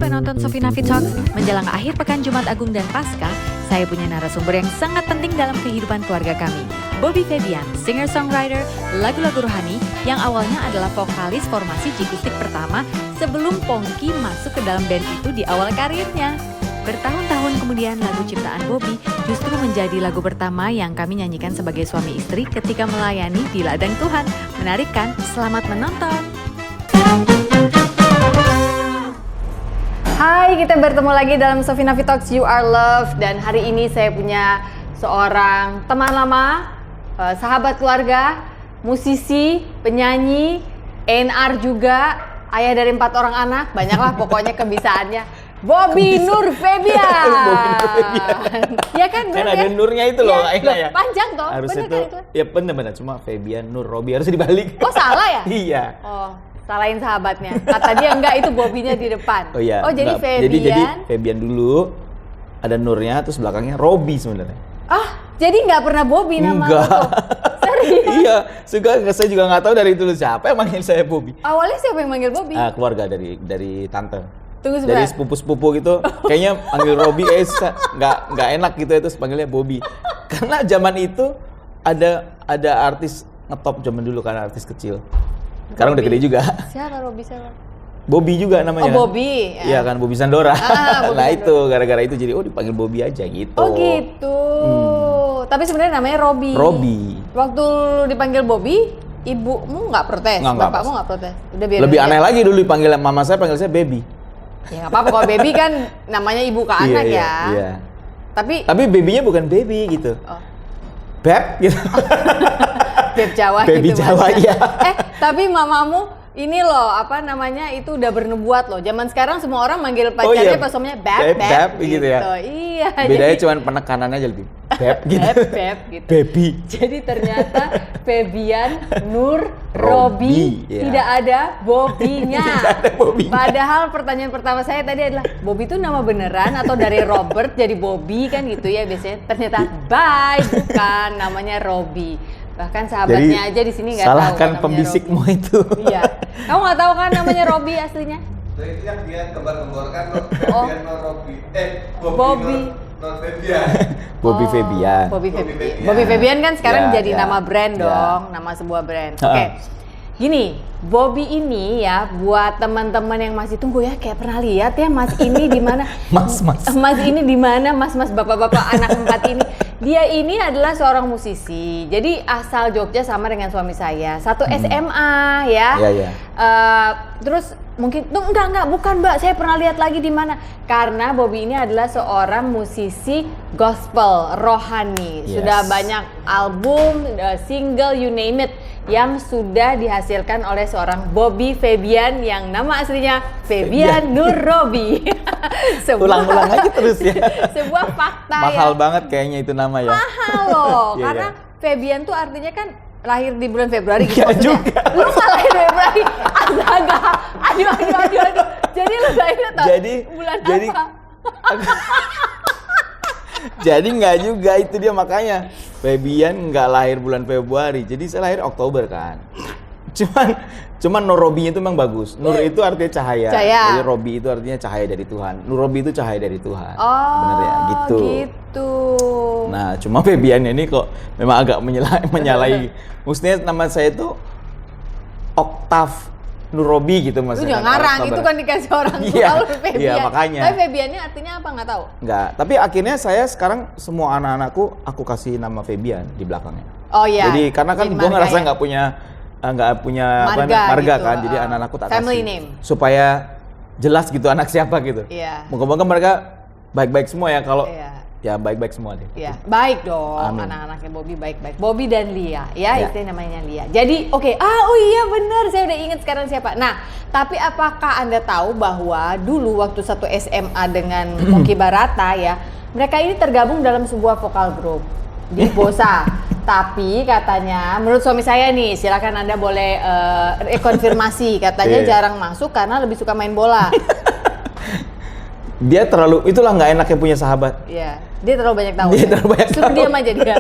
penonton Sofi Nafi Talks, menjelang akhir pekan Jumat Agung dan Paskah, saya punya narasumber yang sangat penting dalam kehidupan keluarga kami. Bobby Febian, singer-songwriter, lagu-lagu rohani yang awalnya adalah vokalis formasi Jikustik pertama sebelum Pongki masuk ke dalam band itu di awal karirnya. Bertahun-tahun kemudian lagu ciptaan Bobby justru menjadi lagu pertama yang kami nyanyikan sebagai suami istri ketika melayani di ladang Tuhan. Menarik kan? Selamat menonton! Hai, kita bertemu lagi dalam Sofi Nafi Talks You Are Loved. Dan hari ini saya punya seorang teman lama, sahabat keluarga, musisi, penyanyi, A&R juga, ayah dari 4 orang anak, banyaklah pokoknya kebisaannya. Bobby Nur Febian. Ya kan, kan ada nurnya itu loh, ya. Panjang toh, harusnya bener itu, kan itu? ya bener-bener, cuma Febian Nur Robi harus dibalik. Oh salah ya? Iya. Oh, salahin sahabatnya. Kata dia enggak, itu Bobby-nya di depan. Oh iya. Oh jadi enggak. Febian. Jadi Febian dulu, ada Nurnya, terus belakangnya Robi sebenarnya. Ah, jadi nggak pernah Bobby nama Enggak. lu? Serius? Iya, saya juga nggak tahu dari dulu siapa yang manggil saya Bobby. Awalnya siapa yang manggil Bobby? Keluarga dari tante. Tunggu sebentar. Dari sepupu-sepupu gitu, kayaknya panggil Robi nggak enak gitu, itu panggilnya Bobby. Karena zaman itu ada artis ngetop zaman dulu kan, artis kecil. Sekarang udah gede juga. Siapa Robi siapa? Bobby juga namanya. Oh Bobby. Iya kan, Bobby Sandora. Bobby nah Sandora. itu gara-gara itu jadi dipanggil Bobby aja gitu. Oh gitu. Tapi sebenarnya namanya Robi. Robi. Waktu lu dipanggil Bobby, ibumu nggak protes, Nggak, bapakmu nggak protes. Udah biar Lebih aja. aneh lagi dulu dipanggil mama saya, panggil saya Baby. Ya nggak apa-apa, kalau baby kan namanya ibu ke anak ya. Iya. Tapi babynya bukan baby gitu. Oh. Beb gitu. Beb Jawa Baby gitu. Jawa, Mas. iya. Tapi mamamu ini loh, apa namanya, itu udah bernubuat loh. Zaman sekarang semua orang manggil pacarnya pas suaminya beb gitu ya. Iya. Bedanya cuma penekanannya aja lebih beb gitu. Beb gitu. Baby. Jadi ternyata Febian Nur Robi, iya. tidak ada Bobby-nya. Tidak ada Bobby-nya. Padahal pertanyaan pertama saya tadi adalah, Bobby itu nama beneran atau dari Robert jadi Bobby kan gitu ya biasanya. Ternyata bukan, namanya Robi. Bahkan sahabatnya aja di sini nggak tahu. Salahkan namanya pembisikmu Robi. itu. Iya. Kamu nggak tahu kan namanya Robi aslinya? Nah, itu yang dia kembar-kembar kan Oh. Febian Nur Robi. Bobby. Nur Febian. Bobby Febian. Bobby Bobby Febian. Febian. Bobby Febian kan sekarang Ya, jadi ya. nama brand Ya. dong, nama sebuah brand. Ha-ha. Oke. Gini, Bobby ini ya buat teman-teman yang masih tunggu ya, kayak pernah lihat ya Mas ini di mana? Mas. Mas ini di mana? Mas bapak-bapak anak 4 ini. Dia ini adalah seorang musisi. Jadi asal Jogja sama dengan suami saya. Satu SMA ya. Iya, iya. Terus mungkin enggak bukan Mbak, saya pernah lihat lagi di mana. Karena Bobby ini adalah seorang musisi gospel rohani. Yes. Sudah banyak album, single, you name it, yang sudah dihasilkan oleh seorang Bobby Febian yang nama aslinya Febian Nur Robi. Ulang-ulang aja terus ya. Sebuah fakta Mahal ya. banget kayaknya itu nama ya. Mahal loh, Iya, karena iya. Febian tuh artinya kan lahir di bulan Februari gitu Iya maksudnya. juga. Lu nggak lahir Februari, astaga. Aduh. Jadi lu lahirnya tahun bulan jadi apa? jadi nggak juga, itu dia makanya Febian nggak lahir bulan Februari, jadi saya lahir Oktober kan. Cuman Nur Robi itu memang bagus. Nur itu artinya cahaya. Cahaya. Jadi Robi itu artinya cahaya dari Tuhan. Nur Robi itu cahaya dari Tuhan. Oh, Bener ya, gitu. gitu. Nah, cuma Febian ini kok memang agak menyalahi. Maksudnya nama saya itu Oktav Nur Robi gitu Lu maksudnya. jangan ngarang, Oktober. itu kan dikasih orang Iya, tahu Febian. iya, makanya. Tapi Febiannya artinya apa nggak tahu? Enggak, tapi akhirnya saya sekarang semua anak-anakku aku kasih nama Febian di belakangnya. Oh iya. Jadi karena kan Jadi gue ngerasa marga ya? nggak punya Marga gitu, kan, jadi anak-anakku tak family kasih name. supaya jelas gitu anak siapa gitu. Iya. Moga-moga mereka baik-baik semua ya, kalau Iya. ya baik-baik semua deh. Iya, baik dong. Amin. Anak-anaknya Bobby baik-baik. Bobby dan Lia, ya, Ya. istri namanya Lia. Jadi, oke. Oh iya benar, saya udah ingat sekarang siapa. Nah, tapi apakah Anda tahu bahwa dulu waktu satu SMA dengan Pongki Barata ya, mereka ini tergabung dalam sebuah vokal group di Bosa. Tapi katanya, menurut suami saya nih, silakan Anda boleh konfirmasi. Katanya Iya. jarang masuk karena lebih suka main bola. Dia terlalu, itulah nggak enaknya punya sahabat. Iya, dia terlalu banyak tahu. Dia terlalu banyak Suruh tahu. diam aja dia.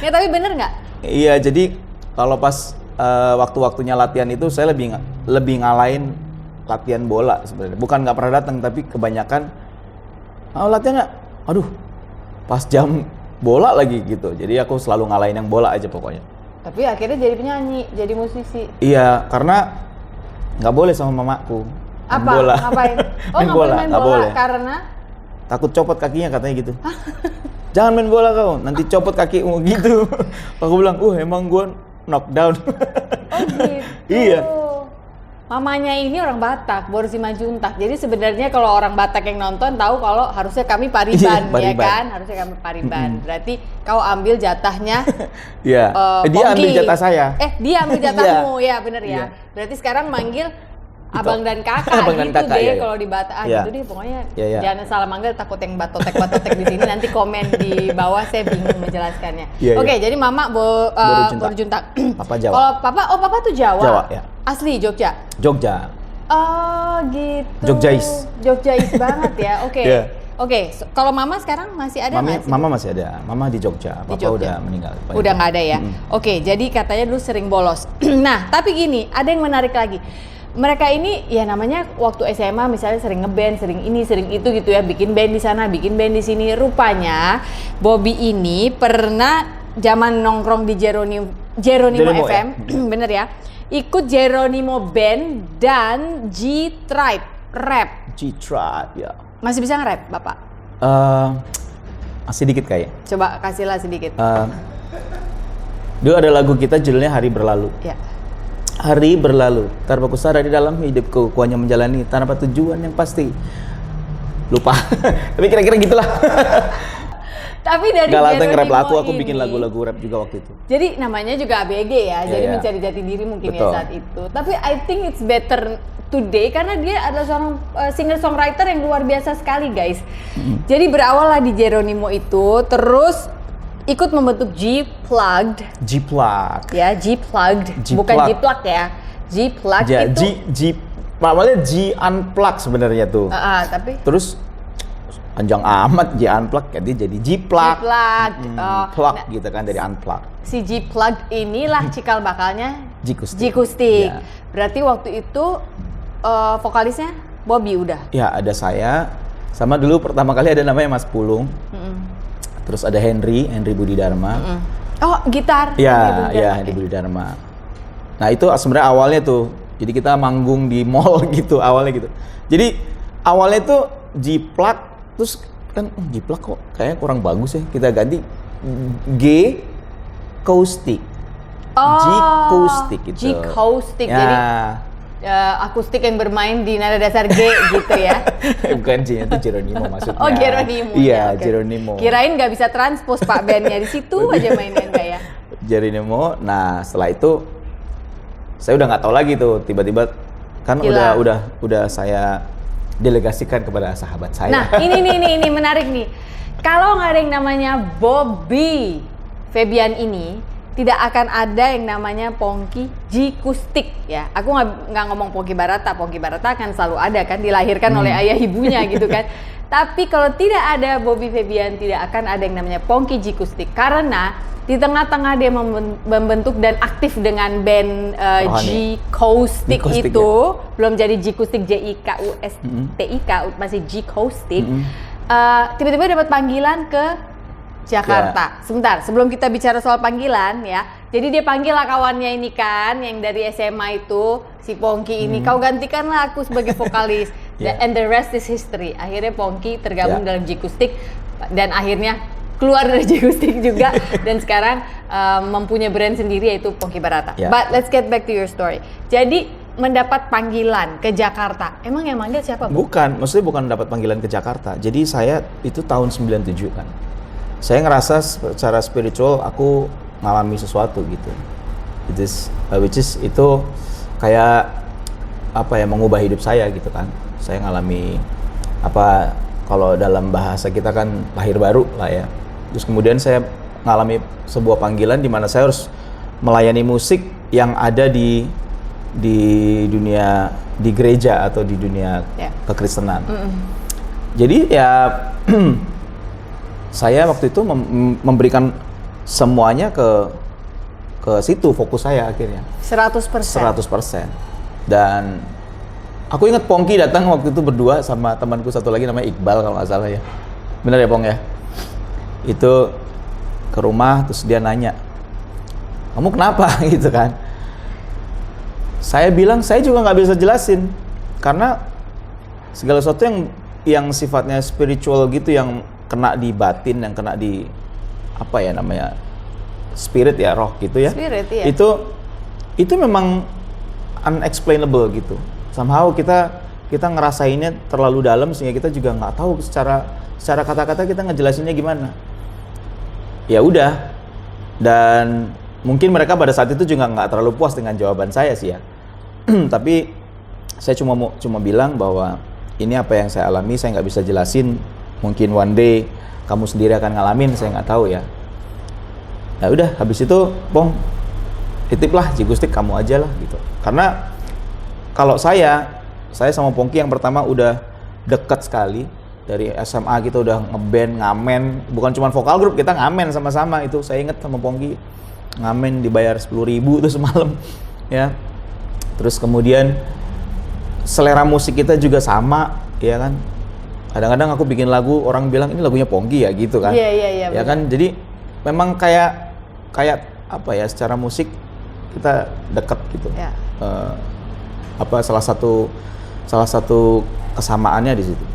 Ya tapi bener nggak? Iya, jadi kalau pas waktu-waktunya latihan itu saya lebih ngalahin latihan bola sebenarnya. Bukan nggak pernah datang, tapi kebanyakan latihan nggak. Aduh, pas jam bola lagi gitu. Jadi aku selalu ngalahin yang bola aja pokoknya. Tapi akhirnya jadi penyanyi, jadi musisi. Iya, karena nggak boleh sama mamaku. Main Apa? bola. Ngapain? Oh, main nggak boleh main nggak bola boleh. karena Takut copot kakinya katanya gitu. Jangan main bola kau, nanti copot kakimu gitu. Aku bilang, emang gua knockdown. oh gitu. Iya. Mamanya ini orang Batak, Bor Simanjuntak. Jadi sebenarnya kalau orang Batak yang nonton tahu kalau harusnya kami Pariban, Iya, ya Pariban. kan? Harusnya kami Pariban. Berarti kau ambil jatahnya Iya. Dia Pongki. ambil jatah saya. Dia ambil jatahmu, ya bener ya. Iya. Berarti sekarang manggil Gitu. abang dan kakak Abang dan gitu kakak, deh iya. kalau di Batak. Iya. Gitu deh pokoknya. Iya. Jangan salah manggil, takut yang batotek di sini nanti komen di bawah, saya bingung menjelaskannya. Iya, Oke, iya. jadi mama Borjuntak. Papa Jawa. Kalau papa tuh Jawa. Jawa, ya. Asli Jogja. Jogja. Oh gitu. Jogjais. Jogjais banget ya. Oke. Iya. Oke. Kalau mama sekarang masih ada nggak sih? Mama masih ada. Mama di Jogja. Di Papa Jogja. udah meninggal. Udah nggak ada ya. Oke. Jadi katanya dulu sering bolos. Nah, tapi gini, ada yang menarik lagi. Mereka ini ya namanya waktu SMA misalnya sering ngeband, sering ini, sering itu gitu ya, bikin band di sana, bikin band di sini. Rupanya Bobby ini pernah zaman nongkrong di Jeronimo FM, bener ya? Ikut Jeronimo Band dan G-Tribe rap. G-Tribe ya. Masih bisa nge-rap, Bapak? Masih dikit kayak. Coba kasihlah sedikit. Dulu ada lagu kita judulnya Hari Berlalu. Ya. Hari berlalu, tanpa ku sadar di dalam hidupku, ku hanya menjalani tanpa tujuan yang pasti. Lupa. Tapi kira-kira gitulah. Tapi dari Gak latih nge-rap Jeronimo aku ini, bikin lagu-lagu rap juga waktu itu. Jadi namanya juga ABG ya, jadi Iya. mencari jati diri mungkin Betul. ya saat itu. Tapi I think it's better today karena dia adalah seorang singer-songwriter yang luar biasa sekali guys. Jadi berawal lah di Jeronimo itu, terus ikut membentuk G-Plugged. G-Plug. Ya, G-Plugged, G-Plug. bukan G-Plug ya. G-Plugged itu Awalnya G Unplug sebenarnya tuh. tapi Terus panjang amat G Unplug, jadi G-Plug. G-Plugged. Plug gitu kan dari Unplug. Si G-Plugged inilah cikal bakalnya G-Kustik. G-Kustik. Ya. Berarti waktu itu vokalisnya Bobby udah. Ya, ada saya. Sama dulu pertama kali ada namanya Mas Pulung. Terus ada Henry Budi Dharma. Oh, gitar. Ya, Henry Henry Budi Dharma. Nah, itu sebenarnya awalnya tuh. Jadi kita manggung di mall gitu awalnya gitu. Jadi awalnya tuh G-Plug, terus kan G-Plug kok kayaknya kurang bagus ya. Kita ganti G-Coustic. G-Coustic gitu. G-Coustic. Ya. Jadi akustik yang bermain di nada dasar G gitu ya. Bukan G, itu Jeronimo maksudnya. Oh, Jeronimo. Iya, Oke. Jeronimo. Kirain nggak bisa transpose Pak bandnya di situ aja mainnya enggak ya? Jeronimo. Nah, setelah itu saya udah nggak tahu lagi tuh, tiba-tiba kan Gila. udah saya delegasikan kepada sahabat saya. Nah, ini menarik nih. Kalau nggak ada yang namanya Bobby Febian ini, tidak akan ada yang namanya Pongki G-Kustik ya. Aku nggak ngomong Pongki Barata akan selalu ada kan, dilahirkan oleh ayah ibunya gitu kan. Tapi kalau tidak ada Bobby Febian, tidak akan ada yang namanya Pongki G-Kustik karena di tengah-tengah dia membentuk dan aktif dengan band G-Coustik G-Coustik, itu, belum jadi G-Coustik J-I-K-U-S-T-I-K, masih G-Coustik. Tiba-tiba dapat panggilan ke Jakarta. Sebentar, sebelum kita bicara soal panggilan ya. Jadi dia panggil lah kawannya ini kan, yang dari SMA itu, si Pongki ini. Kau gantikanlah aku sebagai vokalis. Yeah. And the rest is history. Akhirnya Pongki tergabung Yeah. dalam G-Kustik dan akhirnya keluar dari G-Kustik juga dan sekarang mempunyai brand sendiri yaitu Pongki Barata. Yeah. But let's get back to your story. Jadi mendapat panggilan ke Jakarta. Emang yang manggil siapa, Bu? Bukan, maksudnya bukan dapat panggilan ke Jakarta. Jadi saya itu tahun 97 kan. Saya ngerasa secara spiritual aku ngalami sesuatu gitu. Which is itu kayak apa ya, mengubah hidup saya gitu kan. Saya ngalami apa, kalau dalam bahasa kita kan lahir baru lah ya. Terus kemudian saya ngalami sebuah panggilan di mana saya harus melayani musik yang ada di dunia, di gereja atau di dunia kekristenan. Jadi ya saya waktu itu memberikan semuanya ke situ, fokus saya akhirnya 100%. 100%. Dan Aku ingat Pongki datang waktu itu berdua sama temanku satu lagi namanya Iqbal kalau nggak salah ya. Bener ya Pong ya? Itu ke rumah terus dia nanya, kamu kenapa gitu kan? Saya bilang saya juga nggak bisa jelasin karena segala sesuatu yang sifatnya spiritual gitu, yang kena di batin, yang kena di apa ya namanya spirit ya, roh gitu ya. Spirit, iya. Itu memang unexplainable gitu. Somehow kita ngerasainnya terlalu dalam sehingga kita juga nggak tahu secara kata-kata kita ngejelasinnya gimana. Ya udah, dan mungkin mereka pada saat itu juga nggak terlalu puas dengan jawaban saya sih ya. Tapi saya cuma bilang bahwa ini apa yang saya alami, saya nggak bisa jelasin. Mungkin one day kamu sendiri akan ngalamin, saya nggak tahu ya. Ya udah, habis itu Pong titiplah Jigustik kamu aja lah gitu. Karena kalau saya sama Pongki yang pertama udah deket sekali. Dari SMA kita udah ngeband, ngamen, bukan cuma vokal grup, kita ngamen sama-sama. Itu saya inget sama Pongki, ngamen dibayar 10.000 tuh semalam ya. Terus kemudian selera musik kita juga sama ya kan. Kadang-kadang aku bikin lagu, orang bilang ini lagunya Pongki ya gitu kan. Iya. Ya kan, jadi memang kayak apa ya, secara musik kita deket gitu. Ya. Salah satu kesamaannya di situ.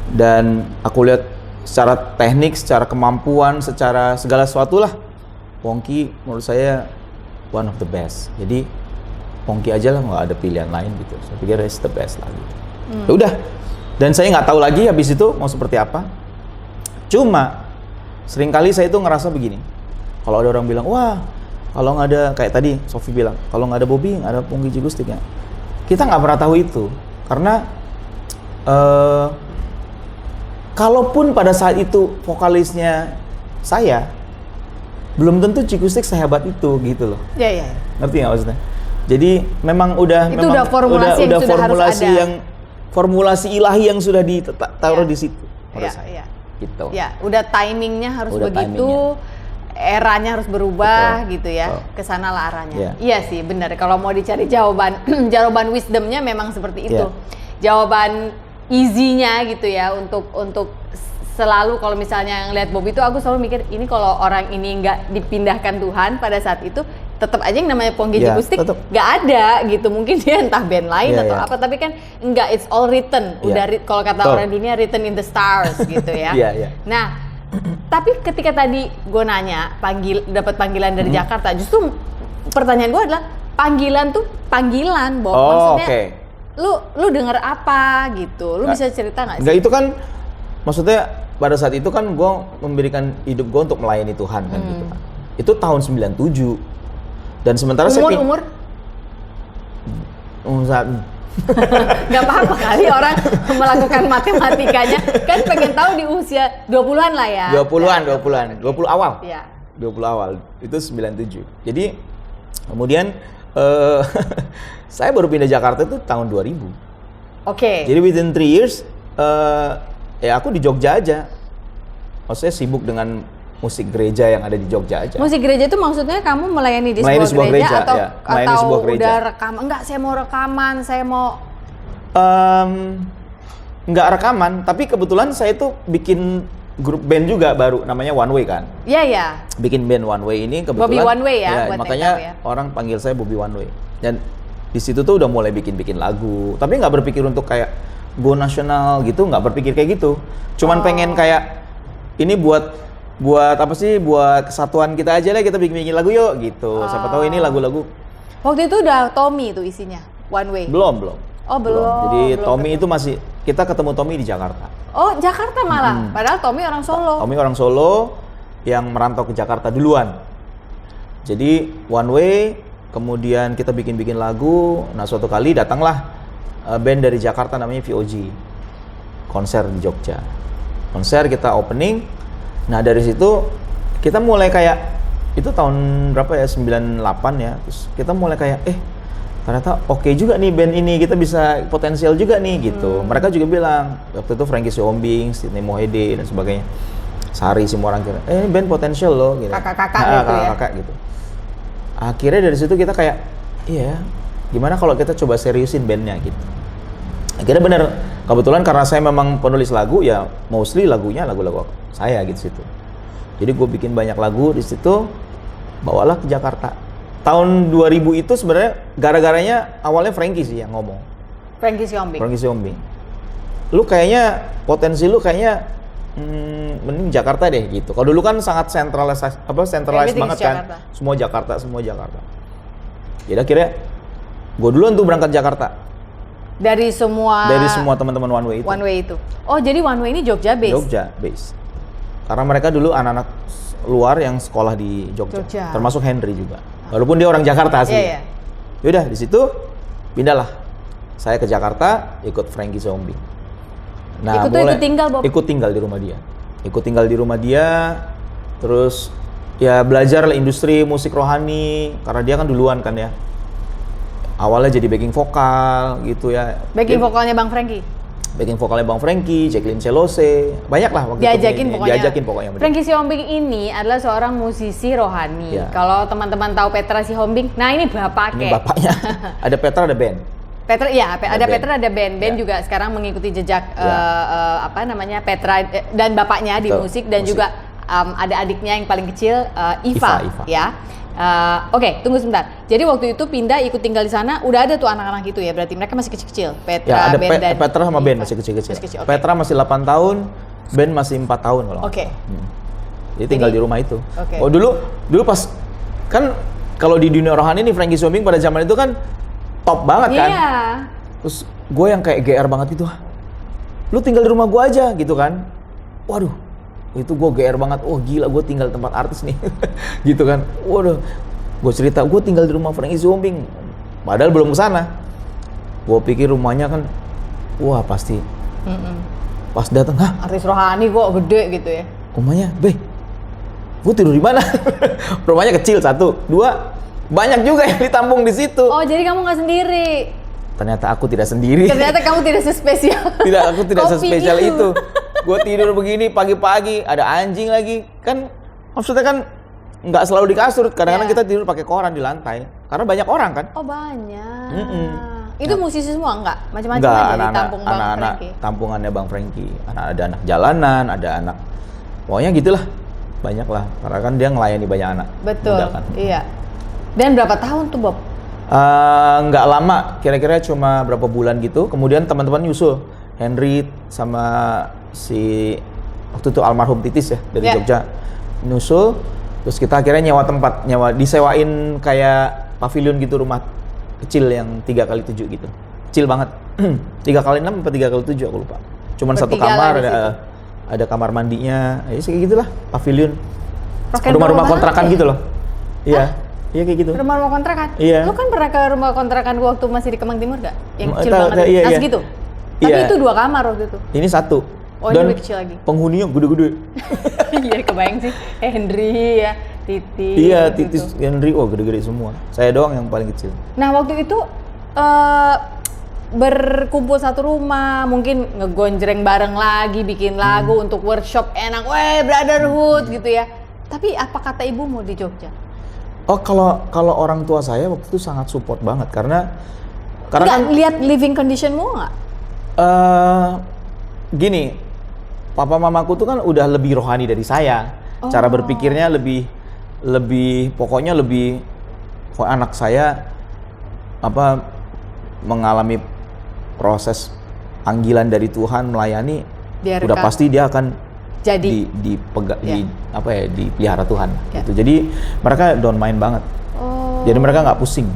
Dan aku lihat secara teknik, secara kemampuan, secara segala sesuatu lah, Pongki menurut saya one of the best. Jadi Pongki aja lah, nggak ada pilihan lain gitu. Saya pikir it's the best lah gitu. Ya udah. Dan saya nggak tahu lagi habis itu mau seperti apa. Cuma seringkali saya itu ngerasa begini. Kalau ada orang bilang, wah kalau nggak ada, kayak tadi Sofi bilang, kalau nggak ada Bobby, nggak ada Pongki Jigustik ya. Kita nggak pernah tahu itu. Karena kalaupun pada saat itu vokalisnya saya, belum tentu Jigustik sehebat itu gitu loh. Iya. Ngerti nggak maksudnya? Jadi memang udah formulasi yang sudah harus ada. Formulasi ilahi yang sudah ditaruh di situ. Iya. Gitu. Ya, udah timingnya harus Udah begitu, eranya harus berubah. Betul. Gitu ya. Betul. Kesana lah arahnya. Iya. Iya sih, benar. Kalau mau dicari jawaban wisdomnya memang seperti itu. Iya. Jawaban easy-nya gitu ya untuk selalu kalau misalnya ngeliat Bobby itu aku selalu mikir, ini kalau orang ini nggak dipindahkan Tuhan pada saat itu, tetap aja yang namanya Pongki Jigustik nggak ada gitu. Mungkin dia entah band lain atau apa, tapi kan nggak, it's all written. Udah kalau kata orang dunia, written in the stars gitu ya. Nah, tapi ketika tadi gue nanya dapat panggilan dari Jakarta, justru pertanyaan gue adalah panggilan tuh panggilan, Bob. Maksudnya lu denger apa gitu? Lu bisa cerita nggak sih? Enggak, itu kan maksudnya pada saat itu kan gue memberikan hidup gue untuk melayani Tuhan kan gitu kan. Itu tahun 97. Dan sementara umur? Gak apa-apa kali orang melakukan matematikanya. Kan pengen tahu di usia 20-an lah ya. 20 awal. Iya. 20 awal. Itu 97. Jadi kemudian saya baru pindah Jakarta itu tahun 2000. Oke. Jadi within 3 years ya aku di Jogja aja. Maksudnya sibuk dengan musik gereja yang ada di Jogja aja. Musik gereja itu maksudnya kamu melayani di sebuah gereja atau sebuah gereja. Udah rekaman? Enggak, saya mau rekaman, saya mau enggak rekaman, tapi kebetulan saya tuh bikin grup band juga baru, namanya One Way kan. Iya. Bikin band One Way ini kebetulan. Bobby One Way ya, buat makanya yang tahu ya. Orang panggil saya Bobby One Way. Dan di situ tuh udah mulai bikin lagu, tapi nggak berpikir untuk kayak go nasional gitu, nggak berpikir kayak gitu. Cuman pengen kayak ini buat apa sih, buat kesatuan kita aja lah, kita bikin lagu yuk gitu. Siapa tahu ini lagu-lagu. Waktu itu udah Tommy itu isinya, One Way. Belum. Oh, belum. Jadi Tommy itu masih, kita ketemu Tommy di Jakarta. Oh, Jakarta malah. Padahal Tommy orang Solo. Tommy orang Solo yang merantau ke Jakarta duluan. Jadi One Way, kemudian kita bikin lagu. Nah, suatu kali datanglah band dari Jakarta namanya VOG. Konser di Jogja. Konser kita opening. Nah, dari situ kita mulai kayak, itu tahun berapa ya, 98 ya. Terus kita mulai kayak ternyata oke juga nih band ini, kita bisa potensial juga nih gitu. Mereka juga bilang, waktu itu Frankie Siombing, Sidney Mohede dan sebagainya, Sari semua orang kira, ini band potensial loh gitu. Kakak gitu. Akhirnya dari situ kita kayak, iya, gimana kalau kita coba seriusin bandnya gitu. Akhirnya bener, kebetulan karena saya memang penulis lagu, ya mostly lagunya lagu-lagu saya gitu situ. Jadi gue bikin banyak lagu di situ, bawalah ke Jakarta. Tahun 2000 itu sebenarnya gara-garanya awalnya Frankie sih yang ngomong. Frankie Siombing. Frankie Siombing. Lu kayaknya potensi lu kayaknya mending Jakarta deh gitu. Kalau dulu kan sangat centralized Everything banget is kan. Jakarta. Semua Jakarta. Jadi akhirnya gue duluan tuh berangkat Jakarta. Dari semua Teman-teman One Way itu. One Way itu. Oh, jadi One Way ini Jogja base. Jogja base. Karena mereka dulu anak-anak luar yang sekolah di Jogja. Termasuk Henry juga. Walaupun dia orang Jakarta asli. Iya. Yaudah di situ pindahlah. Saya ke Jakarta ikut Frankie Siombing. Nah, ikut tinggal, Bob? Ikut tinggal di rumah dia. Terus ya belajar lah industri musik rohani karena dia kan duluan kan ya. Awalnya jadi backing vokal gitu ya. Backing vokalnya Bang Frankie? Backing vokalnya Bang Frankie, Jacqueline Celose, banyak lah waktu diajakin itu. Diajakin pokoknya. Frankie Siombing ini adalah seorang musisi rohani. Ya. Kalau teman-teman tahu Petra Siombing, nah ini bapaknya. Ini bapaknya. Ada Petra, ada band. Petra, ya, ada band. Petra, ada band. Band Ya. juga sekarang mengikuti jejak Ya. Petra dan bapaknya di Betul, musik dan musik. juga ada adiknya yang paling kecil Iva. Iva. Ya. Oke, tunggu sebentar. Jadi waktu itu pindah ikut tinggal di sana, udah ada tuh anak-anak itu ya. Berarti mereka masih kecil-kecil. Petra, Ya, ada band dan Petra sama band Iva. masih kecil-kecil. Oke. Petra masih 8 tahun, band masih 4 tahun kalau nggak Oke. salah. Jadi tinggal di rumah itu. Oke. Oh dulu pas kan kalau di dunia rohani nih Frankie Siombing pada zaman itu kan top banget kan. Iya. Terus gue yang kayak GR banget itu, lu tinggal di rumah gue aja gitu kan. Waduh, itu gue GR banget. Oh gila, gue tinggal di tempat artis nih. Gitu kan. Waduh, gue cerita gue tinggal di rumah Frankie Siombing. Padahal belum kesana. Gue pikir rumahnya kan, wah pasti. Pas datang, hah? Artis rohani kok gede gitu ya. Rumahnya, gue tidur di mana? Rumahnya kecil 1, 2, banyak juga yang ditampung di situ. Oh, jadi kamu nggak sendiri. Ternyata aku tidak sendiri. Ternyata kamu tidak sespesial. Aku tidak Kopi sespesial you. itu. Gue tidur begini pagi-pagi, ada anjing lagi. Kan maksudnya kan nggak selalu di kasur. Kadang-kadang Iya. kita tidur pakai koran di lantai. Karena banyak orang kan. Oh, banyak. Mm-mm. Itu musisi semua enggak? Macam-macam Enggak, aja anak-anak, ditampung Bang anak-anak Frankie. tampungannya Bang Frankie. Ada anak jalanan, ada anak. Pokoknya gitulah. Banyak lah. Karena kan dia ngelayani banyak anak. Betul. Muda kan. Iya. Dan berapa tahun tuh, Bob? Nggak lama, kira-kira cuma berapa bulan gitu. Kemudian teman-teman nyusul, Henry sama si waktu itu almarhum Titis ya dari Yeah. Jogja nyusul. Terus kita akhirnya disewain kayak pavilion gitu, rumah kecil yang 3x7 gitu, kecil banget. 3x6 atau 3x7 aku lupa. Cuman satu Bertiga kamar, lah di situ. ada kamar mandinya, ya kayak gitulah, pavilion. Rock and Rumah-rumah roll kontrakan banget ya? gitu loh. Iya, iya kayak gitu. Rumah-rumah kontrakan? Iya. Lu kan pernah ke rumah kontrakan gua waktu masih di Kemang Timur gak? Yang kecil Tahu, banget. iya, Nah, iya. segitu? Tapi Iya. itu 2 kamar waktu itu. Ini 1. Oh, ini lebih kecil lagi. Penghuninya gede-gede. Iya, kebayang sih. Henry ya, Titis. Iya, gitu. Titis, Henry, oh gede-gede semua. Saya doang yang paling kecil. Nah, waktu itu berkumpul satu rumah, mungkin ngegonjreng bareng lagi, bikin lagu untuk workshop enak, brotherhood gitu ya. Tapi apa kata ibumu di Jogja? Oh, kalau orang tua saya waktu itu sangat support banget karena Nggak kan lihat living conditionmu nggak? gini, papa mamaku tuh kan udah lebih rohani dari saya. Cara berpikirnya lebih pokoknya lebih anak saya mengalami proses panggilan dari Tuhan melayani, Biarkan. udah pasti dia akan Jadi. dipelihara Tuhan Ya. gitu. Jadi mereka don't mind banget. Oh. Jadi mereka nggak pusing.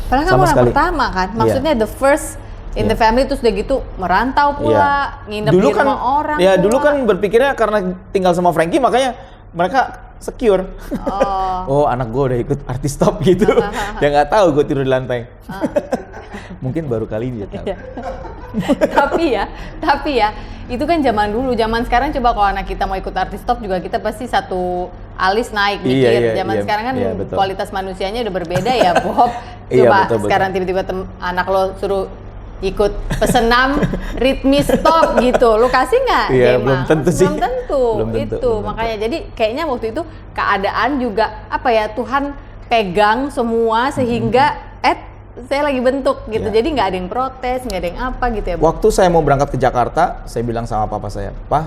Padahal kamu sama orang sekali. pertama kan, Iya. maksudnya the first in the Iya. family, terus udah gitu merantau pula, nginep Dulu di kan, rumah orang. ya pula. dulu kan berpikirnya karena tinggal sama Frankie makanya mereka secure. Oh. Oh, anak gue udah ikut artis top gitu. Dia nggak tahu gue tidur di lantai. Mungkin baru kali ini dia tahu. Iya. tapi ya, itu kan zaman dulu. Zaman sekarang coba kalau anak kita mau ikut artis top juga kita pasti satu alis naik mikir. Zaman sekarang kan betul. kualitas manusianya udah berbeda ya, Bob. Iya, Coba betul. sekarang tiba-tiba anak lo suruh ikut pesenam ritmis top gitu, lo kasih nggak? Iya, Gemma? belum tentu sih. Belum tentu. Belum tentu, Itu belum tentu. makanya jadi kayaknya waktu itu keadaan juga apa ya, Tuhan pegang semua sehingga saya lagi bentuk gitu. Ya. Jadi nggak ada yang protes, nggak ada yang apa gitu ya, Bob? Waktu saya mau berangkat ke Jakarta, saya bilang sama papa saya, "Pak,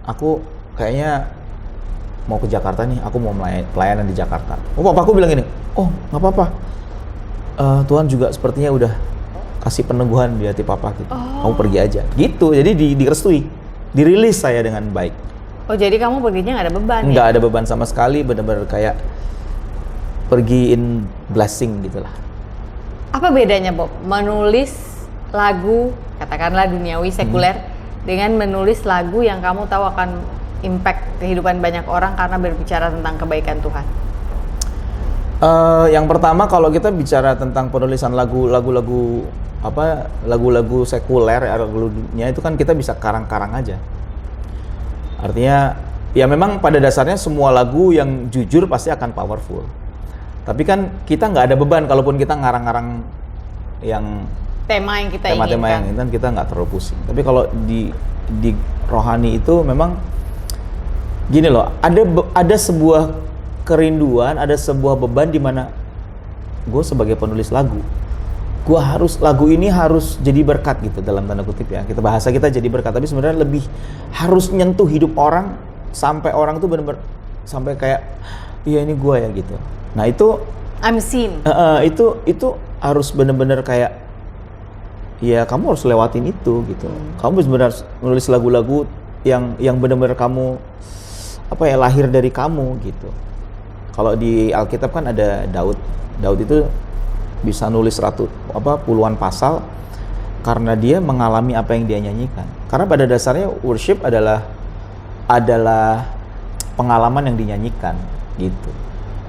aku kayaknya mau ke Jakarta nih, aku mau pelayanan di Jakarta." Oh, papaku bilang gini, "Oh, nggak apa-apa. Tuhan juga sepertinya udah kasih peneguhan di hati papa gitu. Kamu pergi aja." Gitu, jadi direstui, dirilis saya dengan baik. Oh, jadi kamu perginya nggak ada beban Nggak ya? ada beban sama sekali, benar-benar kayak pergi in blessing gitulah. Apa bedanya, Bob? Menulis lagu, katakanlah duniawi sekuler, dengan menulis lagu yang kamu tahu akan impact kehidupan banyak orang karena berbicara tentang kebaikan Tuhan. Yang pertama, kalau kita bicara tentang penulisan lagu-lagu sekuler, lagunya itu kan kita bisa karang-karang aja. Artinya, ya memang pada dasarnya semua lagu yang jujur pasti akan powerful. Tapi kan kita nggak ada beban, kalaupun kita ngarang-ngarang yang Tema yang kita tema-tema yang inginkan. inginkan, kita nggak terlalu pusing. Tapi kalau di rohani itu memang gini loh, ada sebuah kerinduan, ada sebuah beban di mana gue sebagai penulis lagu, lagu ini harus jadi berkat gitu, dalam tanda kutip ya. Bahasa kita jadi berkat, tapi sebenarnya lebih harus nyentuh hidup orang sampai orang tuh benar-benar sampai kayak, iya ini gue ya gitu. Nah itu I'm seen. itu harus benar-benar kayak, ya kamu harus lewatin itu gitu. Kamu benar-benar menulis lagu-lagu yang benar-benar kamu lahir dari kamu gitu. Kalau di Alkitab kan ada Daud itu bisa nulis puluhan pasal karena dia mengalami apa yang dia nyanyikan. Karena pada dasarnya worship adalah pengalaman yang dinyanyikan gitu.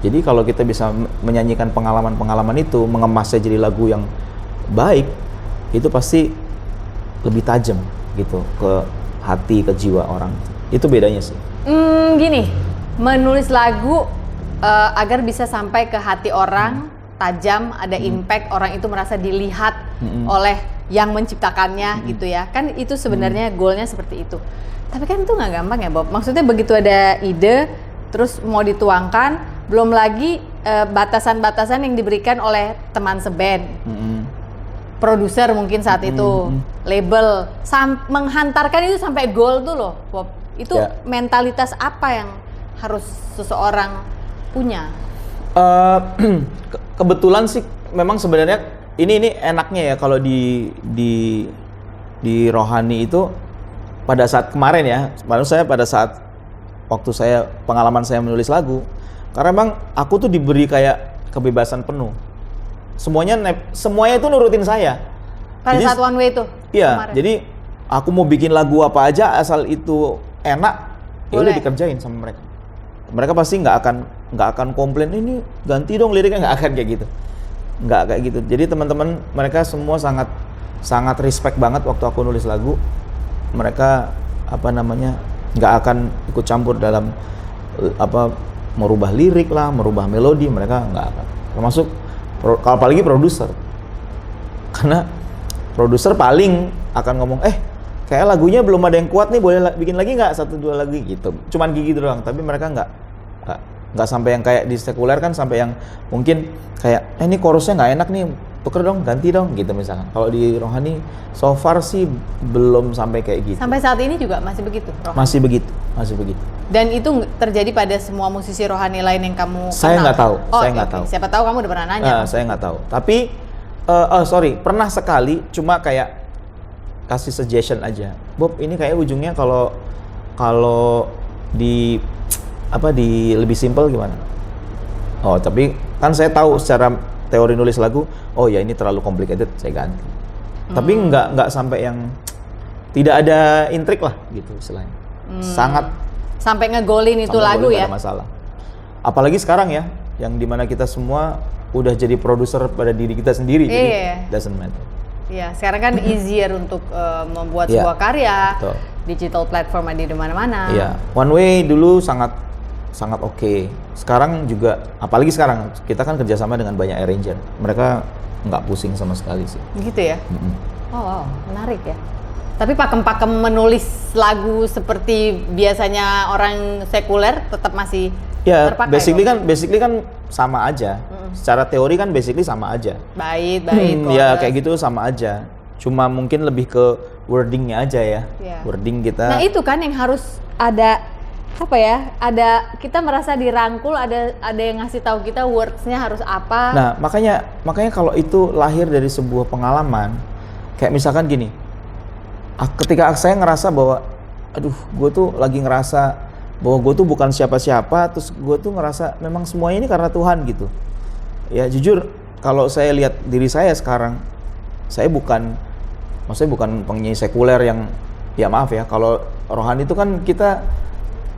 Jadi kalau kita bisa menyanyikan pengalaman-pengalaman itu, mengemasnya jadi lagu yang baik, itu pasti lebih tajam gitu ke hati, ke jiwa orang. Itu bedanya sih. Gini, menulis lagu agar bisa sampai ke hati orang, tajam, ada impact, orang itu merasa dilihat oleh yang menciptakannya gitu ya. Kan itu sebenarnya goalnya seperti itu. Tapi kan itu nggak gampang ya, Bob. Maksudnya begitu ada ide, terus mau dituangkan, belum lagi batasan-batasan yang diberikan oleh teman seband, produser mungkin saat itu, label, menghantarkan itu sampai goal tuh loh, Bob. Itu Ya. mentalitas apa yang harus seseorang punya? Kebetulan sih memang sebenarnya ini enaknya ya kalau di rohani itu pada saat kemarin ya, pada saat waktu pengalaman saya menulis lagu, karena memang aku tuh diberi kayak kebebasan penuh. Semuanya itu nurutin saya. Pada Jadi, saat one way itu? Iya, kemarin? jadi aku mau bikin lagu apa aja asal itu enak, ya udah Boleh. dikerjain sama mereka. Mereka pasti nggak akan komplain, ini ganti dong liriknya, nggak akan kayak gitu. Nggak kayak gitu. Jadi teman-teman mereka semua sangat respect banget waktu aku nulis lagu. Mereka nggak akan ikut campur dalam merubah lirik lah, merubah melodi, mereka nggak akan. Termasuk apalagi produser. Karena produser paling akan ngomong, kayak lagunya belum ada yang kuat nih, boleh bikin lagi nggak 1-2 lagi gitu. Cuman gigi doang, tapi mereka nggak sampai yang kayak di sekuler kan, sampai yang mungkin kayak ini chorusnya nggak enak nih, tuker dong, ganti dong gitu misalkan. Kalau di rohani so far sih belum sampai kayak gitu. Sampai saat ini juga masih begitu, rohani? Masih begitu. Dan itu terjadi pada semua musisi rohani lain yang kamu Saya kenal? nggak tahu, Oh, saya oke, nggak oke. tahu. Siapa tahu kamu udah pernah nanya. Saya nggak tahu. Tapi pernah sekali, cuma kayak kasih suggestion aja. Bob, ini kayak ujungnya kalau di lebih simple gimana? Oh, tapi kan saya tahu secara teori nulis lagu, oh ya ini terlalu complicated, saya ganti. Tapi nggak sampai yang tidak ada intrik lah gitu istilahnya. Sampai ngegolin itu Sampai lagu boleh, ya? nggak ada masalah. Apalagi sekarang ya, yang dimana kita semua udah jadi produser pada diri kita sendiri, Iya. jadi doesn't matter. Iya, sekarang kan easier untuk membuat Iya, sebuah karya, betul. digital platform ada di mana-mana. Iya, One Way dulu sangat oke. Sekarang juga, apalagi sekarang kita kan kerjasama dengan banyak arranger. Mereka nggak pusing sama sekali sih. Gitu ya? Oh, wow, menarik ya. Tapi pakem-pakem menulis lagu seperti biasanya orang sekuler tetap masih Ya, terpakai basically dong? kan sama aja. secara teori kan basically sama aja. Bait. Ya kayak gitu sama aja. Cuma mungkin lebih ke wordingnya aja ya. Iya. Wording kita. Nah itu kan yang harus ada apa ya? Ada kita merasa dirangkul, ada yang ngasih tahu kita words-nya harus apa. Nah makanya kalau itu lahir dari sebuah pengalaman, kayak misalkan gini, ketika saya ngerasa bahwa, aduh, gue tuh lagi ngerasa bahwa gue tuh bukan siapa-siapa, terus gue tuh ngerasa memang semuanya ini karena Tuhan gitu. Ya jujur, kalau saya lihat diri saya sekarang, saya maksudnya bukan penyanyi sekuler yang, ya maaf ya, kalau rohani itu kan kita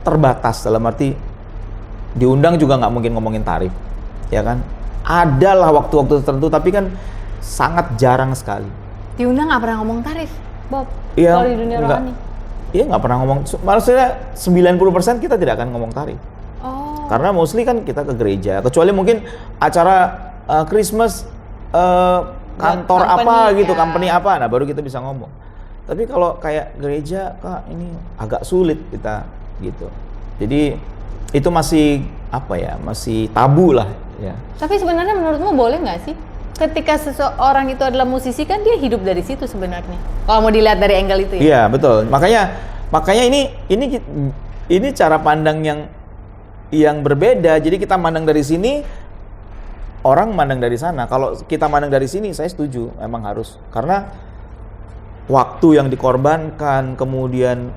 terbatas, dalam arti diundang juga nggak mungkin ngomongin tarif, ya kan? Adalah waktu-waktu tertentu, tapi kan sangat jarang sekali. Diundang nggak pernah ngomong tarif, Bob. Iya, Kalau di dunia rohani. Iya, nggak pernah ngomong. Maksudnya 90% kita tidak akan ngomong tarif. Oh. Karena mostly kan kita ke gereja, kecuali mungkin acara Christmas, kantor Company, apa gitu, ya. company apa, nah baru kita bisa ngomong. Tapi kalau kayak gereja, Kak, ini agak sulit kita gitu. Jadi itu masih apa ya, masih tabu lah ya. Tapi sebenarnya menurutmu boleh nggak sih? Ketika seseorang itu adalah musisi kan dia hidup dari situ sebenarnya. Kalau mau dilihat dari angle itu ya. Iya, betul. Makanya ini cara pandang yang berbeda. Jadi kita mandang dari sini, orang mandang dari sana. Kalau kita mandang dari sini, saya setuju, memang harus. Karena waktu yang dikorbankan, kemudian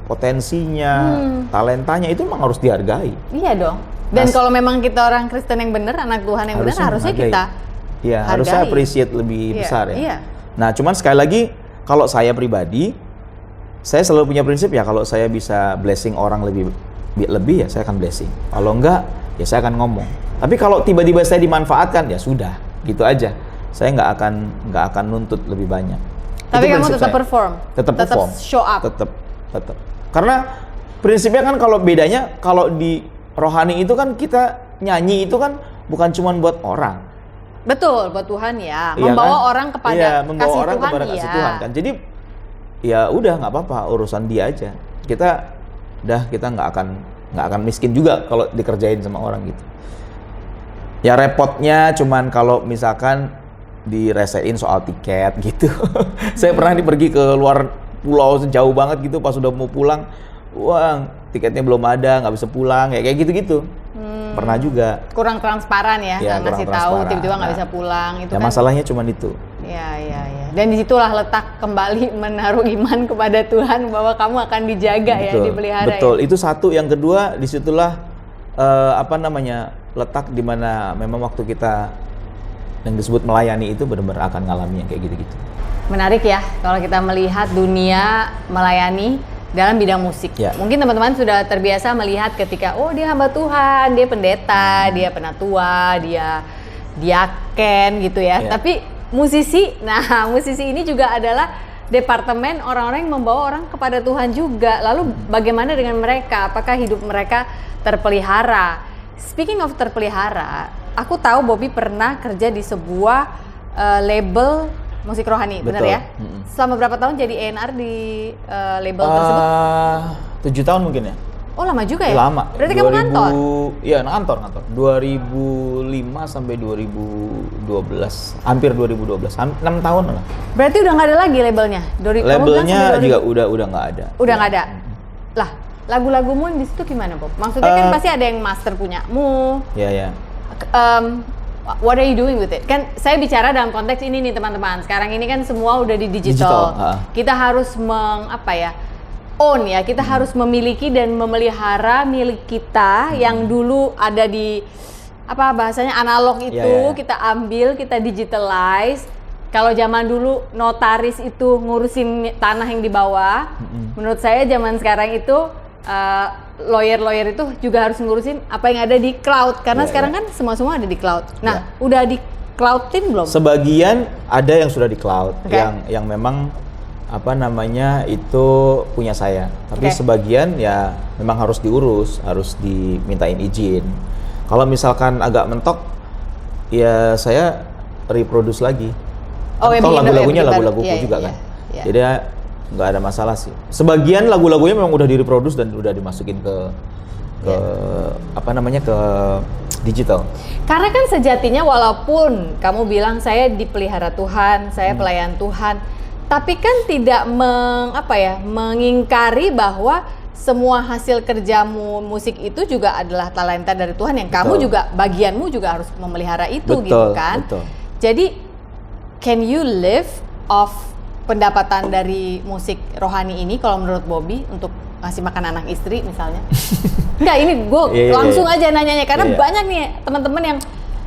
potensinya, talentanya itu memang harus dihargai. Iya dong. Dan kalau memang kita orang Kristen yang benar, anak Tuhan yang benar, harusnya menghargai. kita ya, hargai. harusnya appreciate lebih besar ya. Iya. Nah, cuman sekali lagi, kalau saya pribadi, saya selalu punya prinsip ya, kalau saya bisa blessing orang lebih ya saya akan blessing. Kalau enggak, ya saya akan ngomong. Tapi kalau tiba-tiba saya dimanfaatkan, ya sudah, gitu aja. Saya nggak akan nuntut lebih banyak. Tapi Itu kamu prinsip tetap saya. perform, Tetap perform, show up. tetap. Karena prinsipnya kan kalau bedanya, kalau di rohani itu kan kita nyanyi itu kan bukan cuma buat orang. Betul, buat Tuhan ya. Iya Membawa kan? orang kepada Iya, membawa kasih orang Tuhan kepada ya. kasih Tuhan kan. Jadi ya udah, nggak apa-apa, urusan dia aja. Kita nggak akan miskin juga kalau dikerjain sama orang gitu. Ya repotnya cuman kalau misalkan diresein soal tiket gitu. Saya pernah pergi ke luar pulau sejauh banget gitu, pas udah mau pulang, wah tiketnya belum ada, nggak bisa pulang, ya kayak gitu-gitu. Pernah juga. Kurang transparan ya, Ya, nggak ngasih kurang tahu, transparan. tiba-tiba nggak Nah, bisa pulang. Itu Ya kan. masalahnya cuman itu. Ya. Dan disitulah letak kembali menaruh iman kepada Tuhan bahwa kamu akan dijaga ya, dipelihara. Betul. Ya. Itu satu. Yang kedua, disitulah letak di mana memang waktu kita yang disebut melayani itu benar-benar akan ngalami yang kayak gitu-gitu. Menarik ya kalau kita melihat dunia melayani dalam bidang musik. Ya. Mungkin teman-teman sudah terbiasa melihat ketika dia hamba Tuhan, dia pendeta, dia penatua, dia diaken gitu ya. Ya. Tapi musisi ini juga adalah departemen orang-orang yang membawa orang kepada Tuhan juga. Lalu bagaimana dengan mereka? Apakah hidup mereka terpelihara? Speaking of terpelihara, aku tahu Bobby pernah kerja di sebuah label musik rohani, benar ya? Selama berapa tahun jadi A&R di label tersebut? 7 tahun mungkin ya. Oh lama juga ya? Lama. Berarti kamu ngantor? Iya, ngantor. 2005 sampai 2012, hampir 2012, 6 tahun lah. Berarti udah nggak ada lagi labelnya? Labelnya juga udah nggak ada. Udah nggak ada? Lah, lagu-lagumu di situ gimana, Bob? Maksudnya kan pasti ada yang master punyamu. Iya. What are you doing with it? Kan saya bicara dalam konteks ini nih teman-teman. Sekarang ini kan semua udah di digital. Kita harus own ya. Kita harus memiliki dan memelihara milik kita yang dulu ada di bahasanya analog itu. Kita ambil, kita digitalize. Kalau zaman dulu notaris itu ngurusin tanah yang di bawah. Menurut saya zaman sekarang itu lawyer itu juga harus ngurusin apa yang ada di cloud karena sekarang kan semua ada di cloud. Nah, udah di cloudin belum? Sebagian ada yang sudah di cloud, Okay. yang memang itu punya saya. Tapi sebagian ya memang harus diurus, harus dimintain izin. Kalau misalkan agak mentok, ya saya reproduce lagi. Atau lagu-lagunya lagu-laguku juga kan. Jadi nggak ada masalah sih. Sebagian lagu-lagunya memang udah direproduce dan udah dimasukin ke digital. Karena kan sejatinya walaupun kamu bilang saya dipelihara Tuhan, saya pelayan Tuhan, tapi kan tidak mengingkari bahwa semua hasil kerjamu musik itu juga adalah talenta dari Tuhan yang kamu Betul. juga bagianmu juga harus memelihara itu Betul, gitu kan. betul. Jadi can you live off pendapatan dari musik rohani ini kalau menurut Bobby untuk ngasih makan anak istri misalnya? Enggak, ini gue Iya, langsung iya. aja nanyanya karena Iya. banyak nih teman-teman yang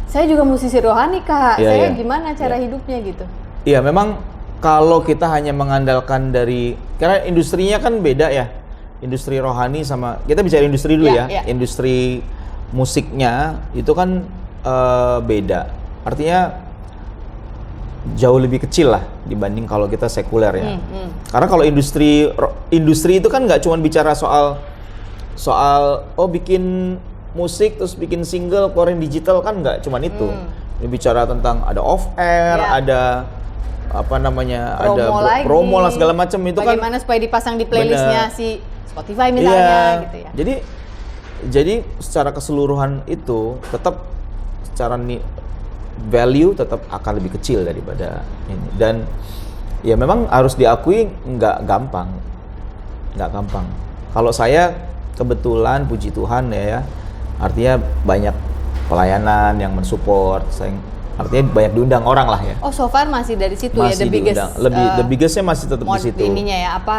saya juga musisi rohani Kak, Iya, saya iya. gimana cara Iya. hidupnya gitu? Iya, memang kalau kita hanya mengandalkan dari, karena industrinya kan beda ya, industri rohani sama, kita bicara industri dulu Iya, ya, iya. industri musiknya itu kan beda, artinya jauh lebih kecil lah dibanding kalau kita sekuler ya. Karena kalau industri itu kan nggak cuma bicara soal bikin musik terus bikin single keluarin digital, kan nggak cuma itu. Dia bicara tentang ada off air, Ya. ada apa namanya, Promo ada lagi. promo lah segala macam itu kan. Bagaimana supaya dipasang di playlistnya Bener. si Spotify misalnya Iya. gitu ya. Jadi secara keseluruhan itu tetap secara value tetap akan lebih kecil daripada ini, dan ya memang harus diakui nggak gampang. Kalau saya kebetulan puji Tuhan ya, artinya banyak pelayanan yang mensupport, artinya banyak diundang orang lah ya. Oh, so far masih dari situ ya, Masih the biggest. diundang. The biggestnya masih tetap di situ. Ininya ya apa?